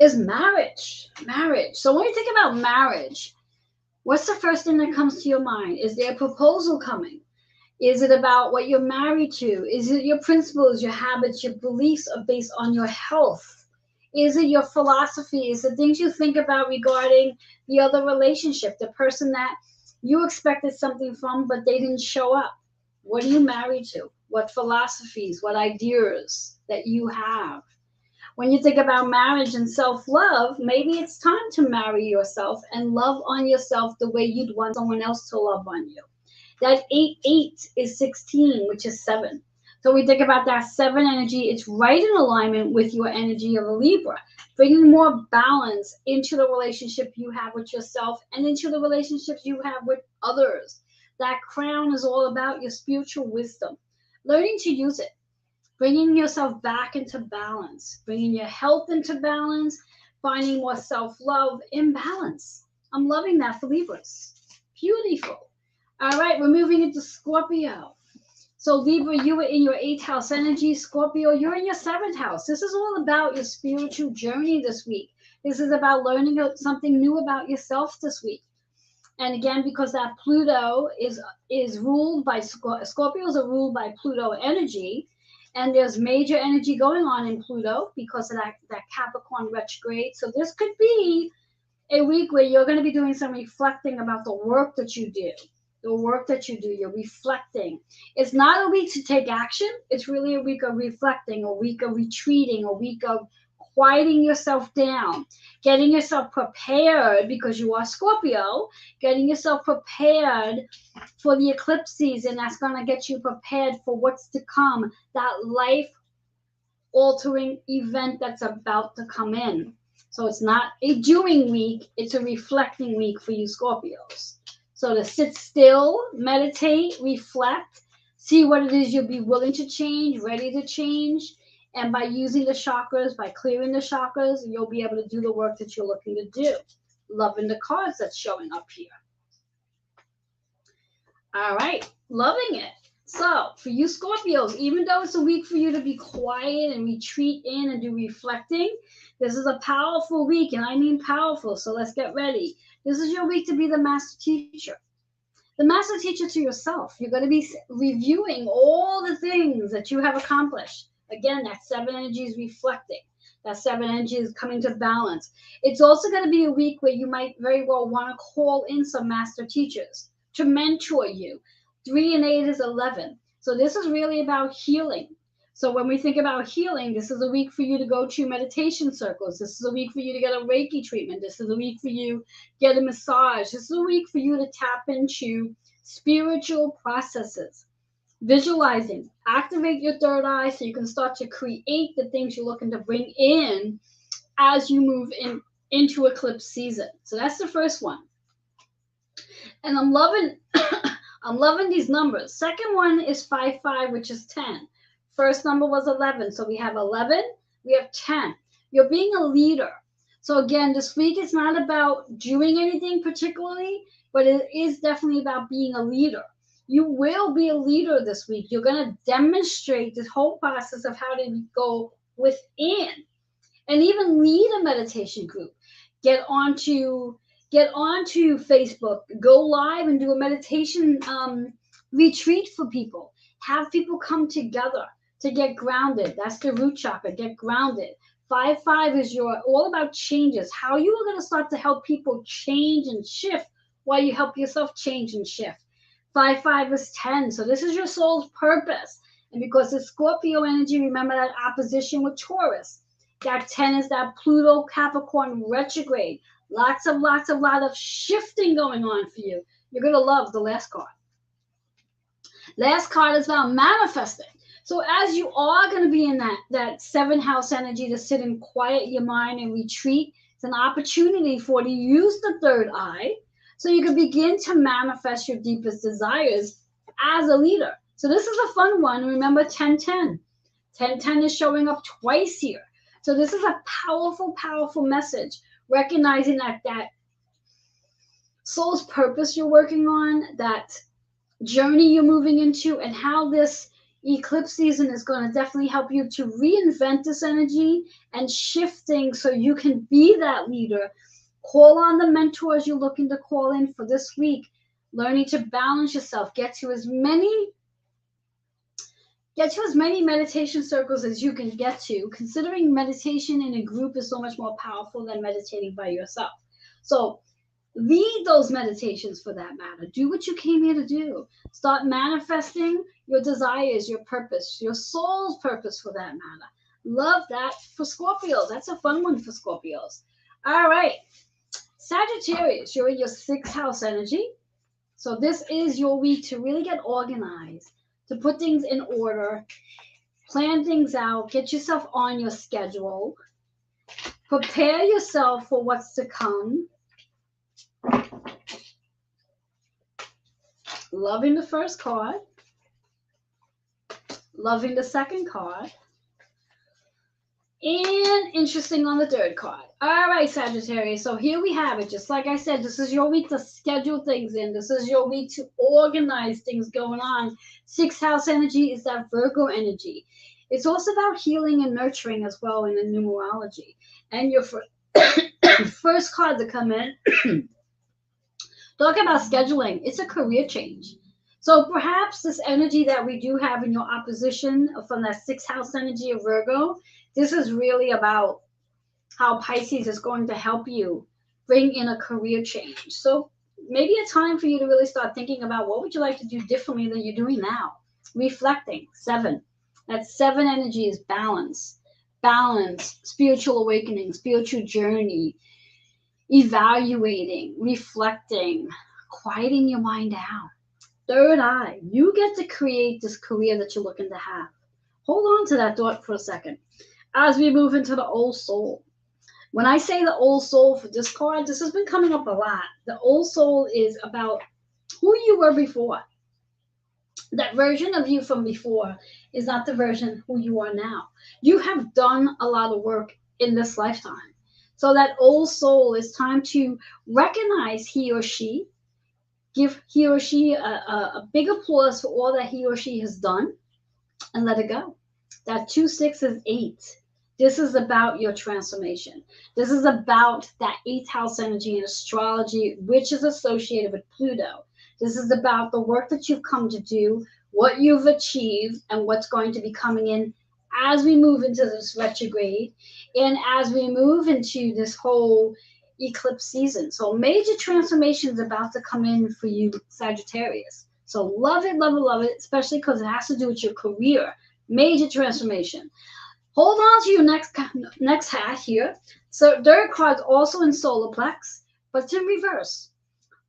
is marriage. Marriage. So when you think about marriage, what's the first thing that comes to your mind? Is there a proposal coming? Is it about what you're married to? Is it your principles, your habits, your beliefs are based on your health? Is it your philosophy? Is it things you think about regarding the other relationship, the person that you expected something from, but they didn't show up? What are you married to? What philosophies, what ideas that you have? When you think about marriage and self-love, maybe it's time to marry yourself and love on yourself the way you'd want someone else to love on you. That 8 is 16, which is 7. So we think about that 7 energy. It's right in alignment with your energy of a Libra, bringing more balance into the relationship you have with yourself and into the relationships you have with others. That crown is all about your spiritual wisdom, learning to use it, bringing yourself back into balance, bringing your health into balance, finding more self-love in balance. I'm loving that for Libras. Beautiful. All right, we're moving into Scorpio. So Libra, you were in your 8th house energy. Scorpio, you're in your 7th house. This is all about your spiritual journey this week. This is about learning something new about yourself this week. And again, because that Pluto is ruled by Scorpios are ruled by Pluto energy, and there's major energy going on in Pluto because of that Capricorn retrograde. So this could be a week where you're going to be doing some reflecting about the work that you do. The work that you do, you're reflecting. It's not a week to take action. It's really a week of reflecting, a week of retreating, a week of quieting yourself down, getting yourself prepared because you are Scorpio, getting yourself prepared for the eclipse season. That's going to get you prepared for what's to come, that life-altering event that's about to come in. So it's not a doing week. It's a reflecting week for you Scorpios. So to sit still, meditate, reflect, see what it is you'll be willing to change, ready to change. And by using the chakras, by clearing the chakras, you'll be able to do the work that you're looking to do. Loving the cards that's showing up here. All right, loving it. So for you Scorpios, even though it's a week for you to be quiet and retreat in and do reflecting, this is a powerful week, and I mean powerful, so let's get ready. This is your week to be the master teacher. The master teacher to yourself. You're going to be reviewing all the things that you have accomplished. Again, that 7 energy is reflecting. That 7 energy is coming to balance. It's also going to be a week where you might very well want to call in some master teachers to mentor you. 3 and 8 is 11. So this is really about healing. So when we think about healing, this is a week for you to go to meditation circles. This is a week for you to get a Reiki treatment. This is a week for you to get a massage. This is a week for you to tap into spiritual processes. Visualizing, activate your third eye so you can start to create the things you're looking to bring in as you move into eclipse season. So that's the first one. And I'm loving I'm loving these numbers. Second one is 5-5, which is 10. First number was 11. So we have 11, we have 10. You're being a leader. So again, this week is not about doing anything particularly, but it is definitely about being a leader. You will be a leader this week. You're going to demonstrate this whole process of how to go within and even lead a meditation group. Get onto Facebook, go live and do a meditation retreat for people. Have people come together to get grounded. That's the root chakra, get grounded. 5-5 is all about changes. How you are going to start to help people change and shift while you help yourself change and shift. 5-5 is 10. So this is your soul's purpose. And because it's Scorpio energy, remember that opposition with Taurus. That 10 is that Pluto Capricorn retrograde. Lot of shifting going on for you. You're going to love the last card. Last card is about manifesting. So as you are going to be in that 7th house energy to sit and quiet your mind and retreat, it's an opportunity for you to use the third eye so you can begin to manifest your deepest desires as a leader. So this is a fun one. Remember 10-10. 10-10 is showing up twice here. So this is a powerful, powerful message, recognizing that soul's purpose you're working on, that journey you're moving into, and how this eclipse season is going to definitely help you to reinvent this energy and shifting so you can be that leader. Call on the mentors you're looking to call in for this week, learning to balance yourself, get to as many meditation circles as you can get to, considering meditation in a group is so much more powerful than meditating by yourself. So lead those meditations, for that matter. Do what you came here to do. Start manifesting your desires, your purpose, your soul's purpose, for that matter. Love that for Scorpios. That's a fun one for Scorpios. All right. Sagittarius, you're in your 6th house energy. So this is your week to really get organized, to put things in order, plan things out, get yourself on your schedule, prepare yourself for what's to come. Loving the first card, loving the second card, and interesting on the third card. All right, Sagittarius. So here we have it. Just like I said, this is your week to schedule things in. This is your week to organize things going on. 6th house energy is that Virgo energy. It's also about healing and nurturing as well in the numerology. And your first card to come in, talk about scheduling. It's a career change. So perhaps this energy that we do have in your opposition from that 6th house energy of Virgo, this is really about how Pisces is going to help you bring in a career change. So maybe a time for you to really start thinking about what would you like to do differently than you're doing now. Reflecting. 7. That 7 energy is balance. Balance, spiritual awakening, spiritual journey, evaluating, reflecting, quieting your mind down. 3rd eye. You get to create this career that you're looking to have. Hold on to that thought for a second as we move into the old soul. When I say the old soul for this card, this has been coming up a lot. The old soul is about who you were before. That version of you from before is not the version who you are now. You have done a lot of work in this lifetime. So that old soul, is time to recognize he or she, give he or she a big applause for all that he or she has done, and let it go. That 2, 6 is 8. This is about your transformation. This is about that 8th house energy in astrology, which is associated with Pluto. This is about the work that you've come to do, what you've achieved, and what's going to be coming in as we move into this retrograde and as we move into this whole eclipse season. So major transformation is about to come in for you, Sagittarius. So love it, love it, love it, especially because it has to do with your career. Major transformation. Hold on to your next hat here. So 3rd card also in solar plex, but it's in reverse.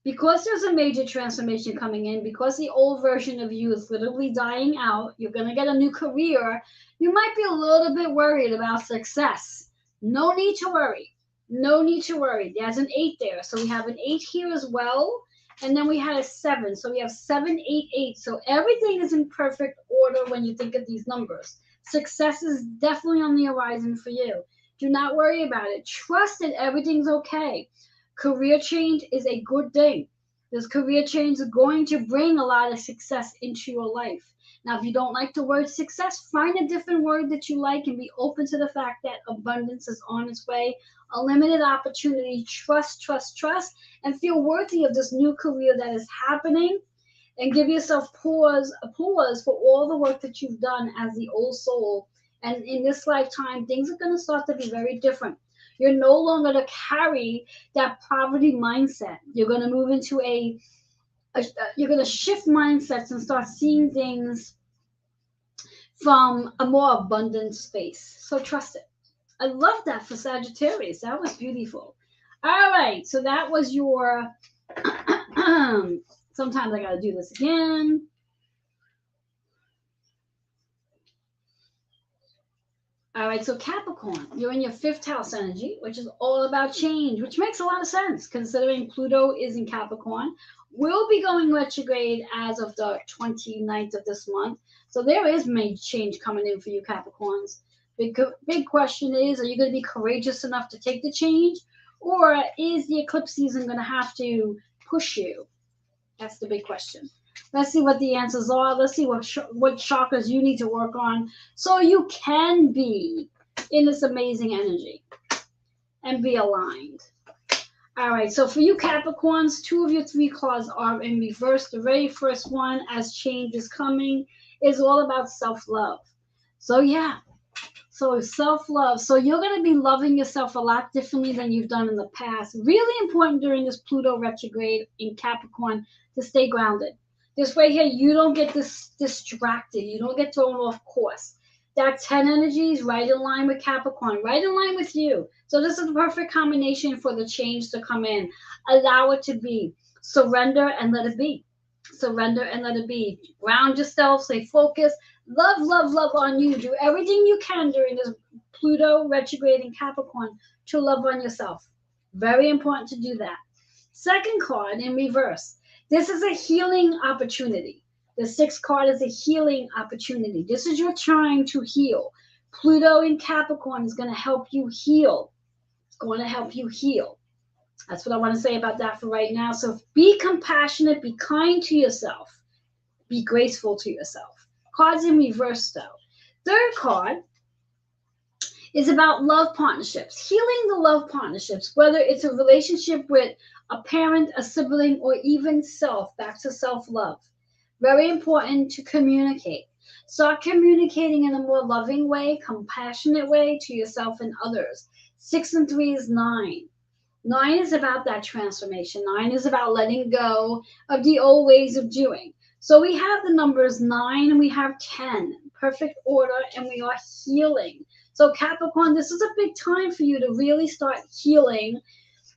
Because there's a major transformation coming in, because the old version of you is literally dying out, you're going to get a new career. You might be a little bit worried about success. No need to worry. No need to worry. There's an 8 there. So we have an 8 here as well. And then we had a 7. So we have 7, 8, 8. So everything is in perfect order when you think of these numbers. Success is definitely on the horizon for you. Do not worry about it. Trust that everything's okay. Career change is a good thing. This career change is going to bring a lot of success into your life. Now, if you don't like the word success, find a different word that you like and be open to the fact that abundance is on its way. A limited opportunity. Trust, trust, trust, and feel worthy of this new career that is happening. And give yourself a pause for all the work that you've done as the old soul. And in this lifetime, things are going to start to be very different. You're no longer to carry that poverty mindset. You're going to move into you're going to shift mindsets and start seeing things from a more abundant space. So trust it. I love that for Sagittarius. That was beautiful. All right. So that was your... Sometimes I got to do this again. All right, so Capricorn, you're in your 5th house energy, which is all about change, which makes a lot of sense considering Pluto is in Capricorn. We'll be going retrograde as of the 29th of this month. So there is major change coming in for you Capricorns. Big question is, are you going to be courageous enough to take the change? Or is the eclipse season going to have to push you? That's the big question. Let's see what the answers are. Let's see what chakras you need to work on so you can be in this amazing energy and be aligned. All right, so for you Capricorns, 2 of your 3 cards are in reverse. The very first one, as change is coming, is all about self-love. So yeah, so self-love. So you're going to be loving yourself a lot differently than you've done in the past. Really important during this Pluto retrograde in Capricorn to stay grounded. This way here, you don't get distracted. You don't get thrown off course. That 10 energy is right in line with Capricorn, right in line with you. So this is the perfect combination for the change to come in. Allow it to be. Surrender and let it be. Surrender and let it be. Ground yourself, stay focused. Love, love, love on you. Do everything you can during this Pluto retrograde in Capricorn to love on yourself. Very important to do that. Second card in reverse. This is a healing opportunity. The 6th card is a healing opportunity. This is your time to heal. Pluto in Capricorn is going to help you heal. It's going to help you heal. That's what I want to say about that for right now. So be compassionate, be kind to yourself, be graceful to yourself. Cards in reverse though. Third card is about love partnerships, healing the love partnerships, whether it's a relationship with a parent, a sibling, or even self, back to self-love. Very important to communicate. Start communicating in a more loving way, compassionate way to yourself and others. 6 and 3 is 9. 9 is about that transformation. 9 is about letting go of the old ways of doing. So we have the numbers 9 and we have 10. Perfect order, and we are healing. So Capricorn, this is a big time for you to really start healing.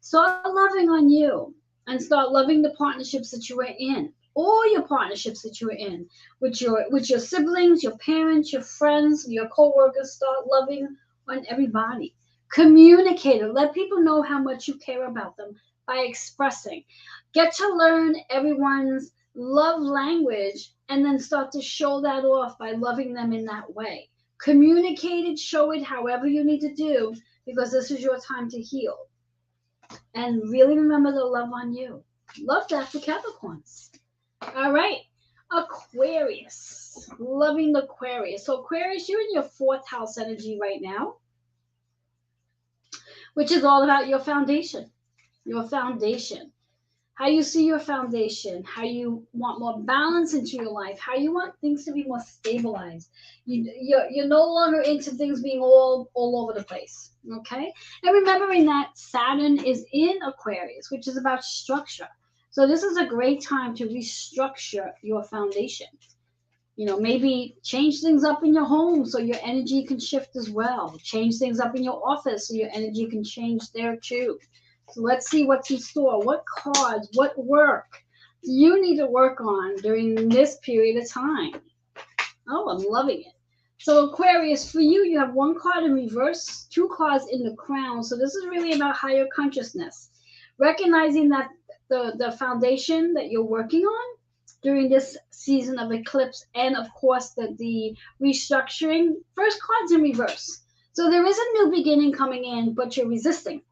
Start loving on you and start loving the partnerships that you are in. All your partnerships that you're in with your siblings, your parents, your friends, your co-workers. Start loving on everybody. Communicate it. Let people know how much you care about them by expressing. Get to learn everyone's love language and then start to show that off by loving them in that way. Communicate it, show it however you need to do, because this is your time to heal. And really remember to love on you. Love that for Capricorns. All right, Aquarius, loving the Aquarius. So Aquarius, you're in your 4th house energy right now, which is all about your foundation, how you see your foundation, how you want more balance into your life, how you want things to be more stabilized. You're no longer into things being all over the place, okay? And remembering that Saturn is in Aquarius, which is about structure. So this is a great time to restructure your foundation. Maybe change things up in your home so your energy can shift as well. Change things up in your office so your energy can change there too. So let's see what's in store. What cards, what work do you need to work on during this period of time? Oh, I'm loving it. So Aquarius, for you, you have 1 card in reverse, 2 cards in the crown. So this is really about higher consciousness. Recognizing that the foundation that you're working on during this season of eclipse, and of course the restructuring. First card's in reverse. So there is a new beginning coming in, but you're resisting.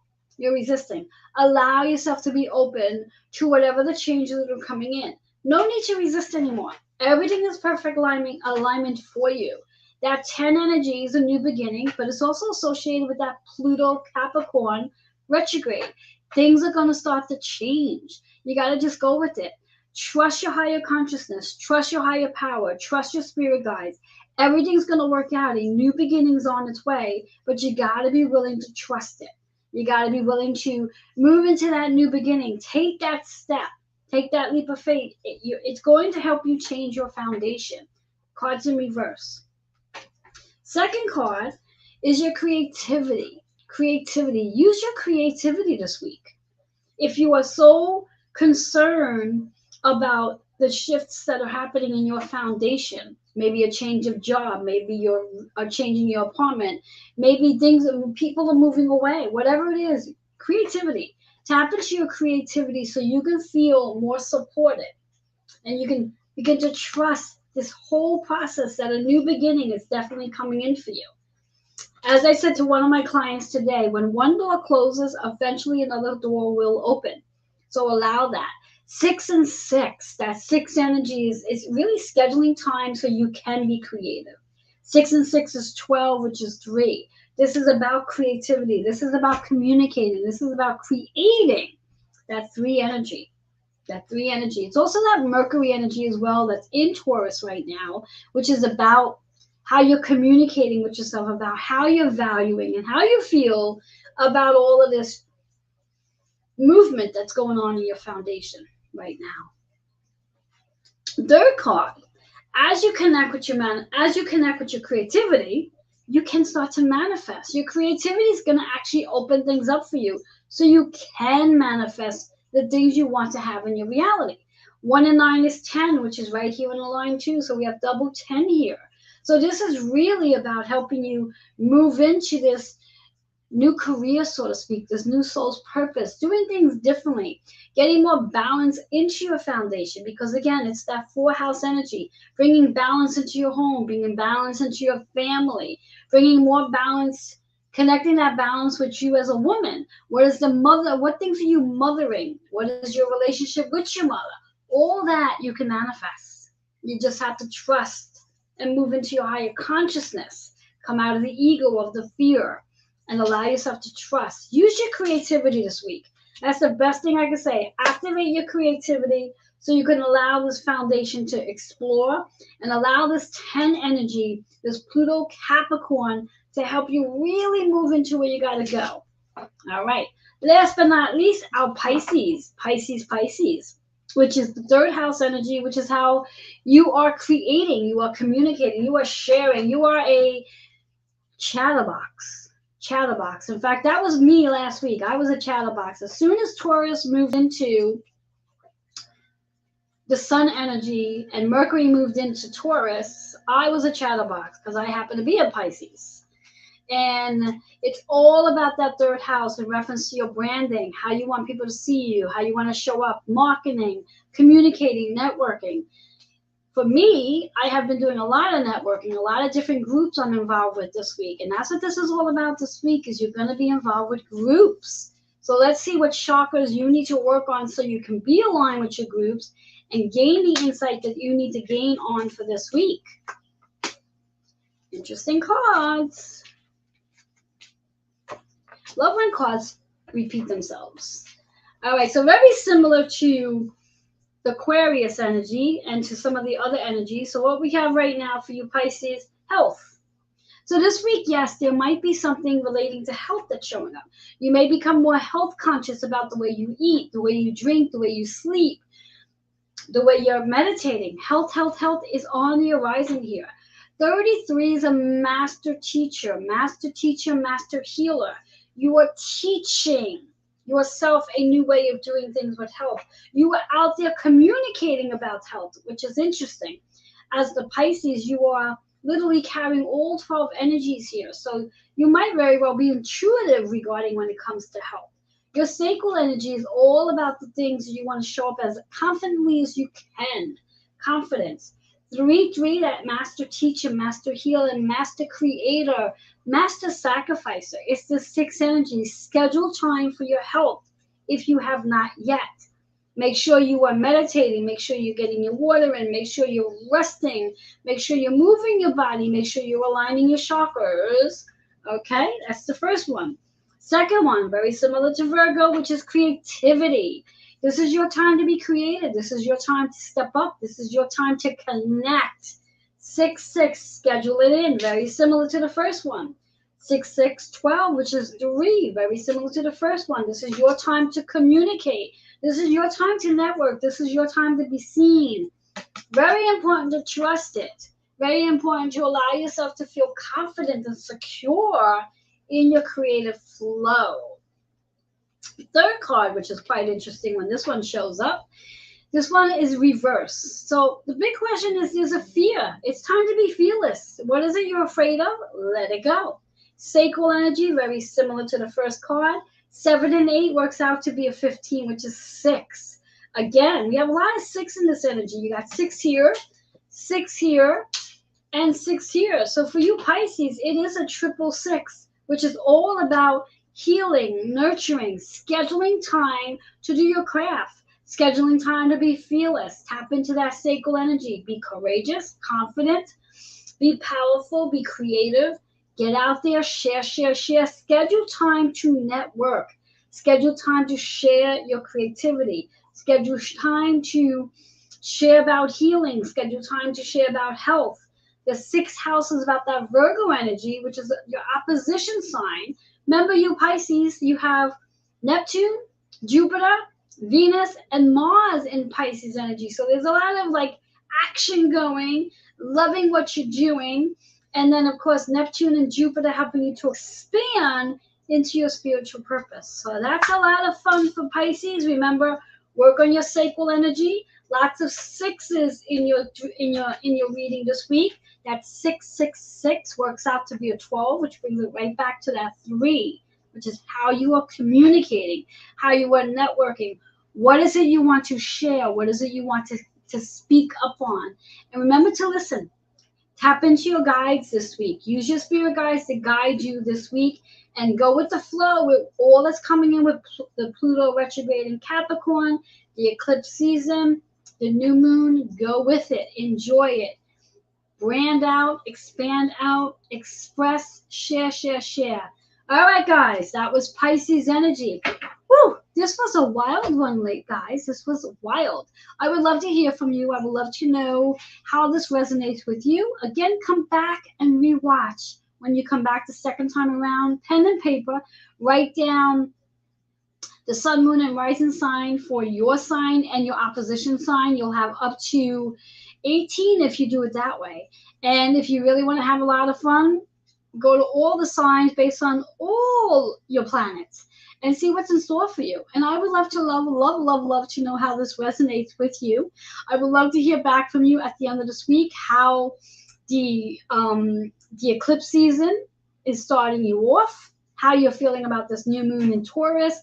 Allow yourself to be open to whatever the changes that are coming in. No need to resist anymore. Everything is perfect alignment for you. That 10 energy is a new beginning, but it's also associated with that Pluto Capricorn retrograde. Things are going to start to change. You got to just go with it. Trust your higher consciousness. Trust your higher power. Trust your spirit guides. Everything's going to work out. A new beginning's on its way, but you got to be willing to trust it. You got to be willing to move into that new beginning. Take that step. Take that leap of faith. It's going to help you change your foundation. Cards in reverse. Second card is your creativity. Use your creativity this week. If you are so concerned about the shifts that are happening in your foundation, maybe a change of job, maybe you're changing your apartment, maybe people are moving away, whatever it is, creativity. Tap into your creativity so you can feel more supported and you can begin to trust this whole process that a new beginning is definitely coming in for you. As I said to one of my clients today, when one door closes, eventually another door will open. So allow that. 6 and 6, that 6 energy is really scheduling time so you can be creative. 6 and 6 is 12, which is 3. This is about creativity. This is about communicating. This is about creating that 3 energy. That 3 energy. It's also that Mercury energy as well that's in Taurus right now, which is about how you're communicating with yourself, about how you're valuing and how you feel about all of this movement that's going on in your foundation right now. Third card, as you connect with your creativity, you can start to manifest. Your creativity is going to actually open things up for you so you can manifest the things you want to have in your reality. 1 and 9 is 10, which is right here in the line too. So we have double 10 here. So this is really about helping you move into this new career, so to speak, this new soul's purpose, doing things differently, getting more balance into your foundation. Because again, it's that 4-house energy, bringing balance into your home, bringing balance into your family, bringing more balance, connecting that balance with you as a woman. What is the mother? What things are you mothering? What is your relationship with your mother? All that you can manifest. You just have to trust and move into your higher consciousness. Come out of the ego, of the fear, and allow yourself to trust. Use your creativity this week. That's the best thing I can say. Activate your creativity so you can allow this foundation to explore and allow this 10 energy, this Pluto Capricorn, to help you really move into where you got to go. All right. Last but not least, our Pisces, which is the 3rd house energy, which is how you are creating, you are communicating, you are sharing, you are a chatterbox. In fact, that was me last week. I was a chatterbox. As soon as Taurus moved into the sun energy and Mercury moved into Taurus, I was a chatterbox because I happen to be a Pisces. And it's all about that 3rd house in reference to your branding, how you want people to see you, how you want to show up, marketing, communicating, networking. For me, I have been doing a lot of networking, a lot of different groups I'm involved with this week. And that's what this is all about this week, is you're going to be involved with groups. So let's see what chakras you need to work on so you can be aligned with your groups and gain the insight that you need to gain on for this week. Interesting cards. Love when cards repeat themselves. All right, so very similar to the Aquarius energy and to some of the other energies. So what we have right now for you Pisces, health. So this week, yes, there might be something relating to health that's showing up. You may become more health conscious about the way you eat, the way you drink, the way you sleep, the way you're meditating. Health is on the horizon here. 33 is a master teacher, master healer. You are teaching yourself a new way of doing things with health. You are out there communicating about health, which is interesting. As the Pisces, you are literally carrying all 12 energies here. So you might very well be intuitive regarding when it comes to health. Your sacral energy is all about the things you want to show up as confidently as you can. Confidence. 3-3, that master teacher, master healer, master creator, master sacrificer. It's the 6 energy. Schedule time for your health if you have not yet. Make sure you are meditating. Make sure you're getting your water in. Make sure you're resting. Make sure you're moving your body. Make sure you're aligning your chakras. Okay, that's the first one. Second one, very similar to Virgo, which is creativity. This is your time to be creative. This is your time to step up. This is your time to connect. 6-6, schedule it in. Very similar to the first one. 6-6-12, which is 3. Very similar to the first one. This is your time to communicate. This is your time to network. This is your time to be seen. Very important to trust it. Very important to allow yourself to feel confident and secure in your creative flow. Third card, which is quite interesting when this one shows up. This one is reverse. So the big question is, there's a fear. It's time to be fearless. What is it you're afraid of? Let it go. Sacral energy, very similar to the first card. 7 and 8 works out to be a 15, which is 6. Again, we have a lot of 6 in this energy. You got 6 here, 6 here, and 6 here. So for you Pisces, it is a triple 6. which is all about healing, nurturing, scheduling time to do your craft, scheduling time to be fearless, tap into that sacral energy, be courageous, confident, be powerful, be creative, get out there, share, share, share, schedule time to network, schedule time to share your creativity, schedule time to share about healing, schedule time to share about health. The sixth house is about that Virgo energy, which is your opposition sign. Remember, you Pisces, you have Neptune, Jupiter, Venus, and Mars in Pisces energy. So there's a lot of like action going, loving what you're doing. And then, of course, Neptune and Jupiter helping you to expand into your spiritual purpose. So that's a lot of fun for Pisces. Remember, work on your sacral energy. Lots of sixes in your reading this week. That 666 works out to be a 12, which brings it right back to that 3, which is how you are communicating, how you are networking. What is it you want to share? What is it you want to speak up on? And remember to listen. Tap into your guides this week. Use your spirit guides to guide you this week, and go with the flow with all that's coming in with the Pluto retrograde in Capricorn, the eclipse season, the new moon. Go with it. Enjoy it. Brand out, expand out, express, share, share, share. All right, guys, that was Pisces energy. Woo! This was a wild one, guys. This was wild. I would love to hear from you. I would love to know how this resonates with you. Again, come back and rewatch. When you come back the second time around, pen and paper, write down the sun, moon, and rising sign for your sign and your opposition sign. You'll have up to 18 if you do it that way. And if you really want to have a lot of fun, go to all the signs based on all your planets and see what's in store for you. And I would love to love to know how this resonates with you. I would love to hear back from you at the end of this week how the eclipse season is starting you off, how you're feeling about this new moon in Taurus,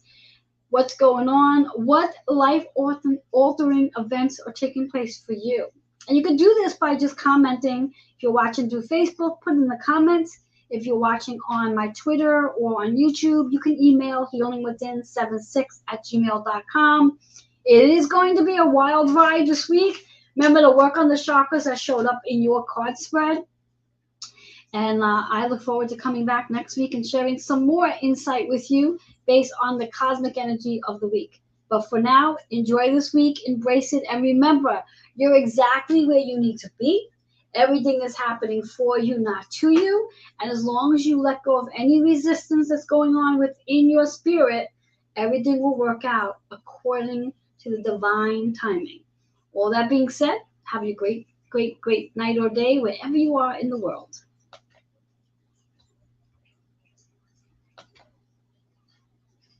what's going on, what life-altering events are taking place for you. And you can do this by just commenting. If you're watching through Facebook, put in the comments. If you're watching on my Twitter or on YouTube, you can email healingwithin76@gmail.com. It is going to be a wild ride this week. Remember to work on the chakras that showed up in your card spread. And I look forward to coming back next week and sharing some more insight with you based on the cosmic energy of the week. But for now, enjoy this week, embrace it, and remember, you're exactly where you need to be. Everything is happening for you, not to you. And as long as you let go of any resistance that's going on within your spirit, everything will work out according to the divine timing. All that being said, have a great, great, great night or day wherever you are in the world.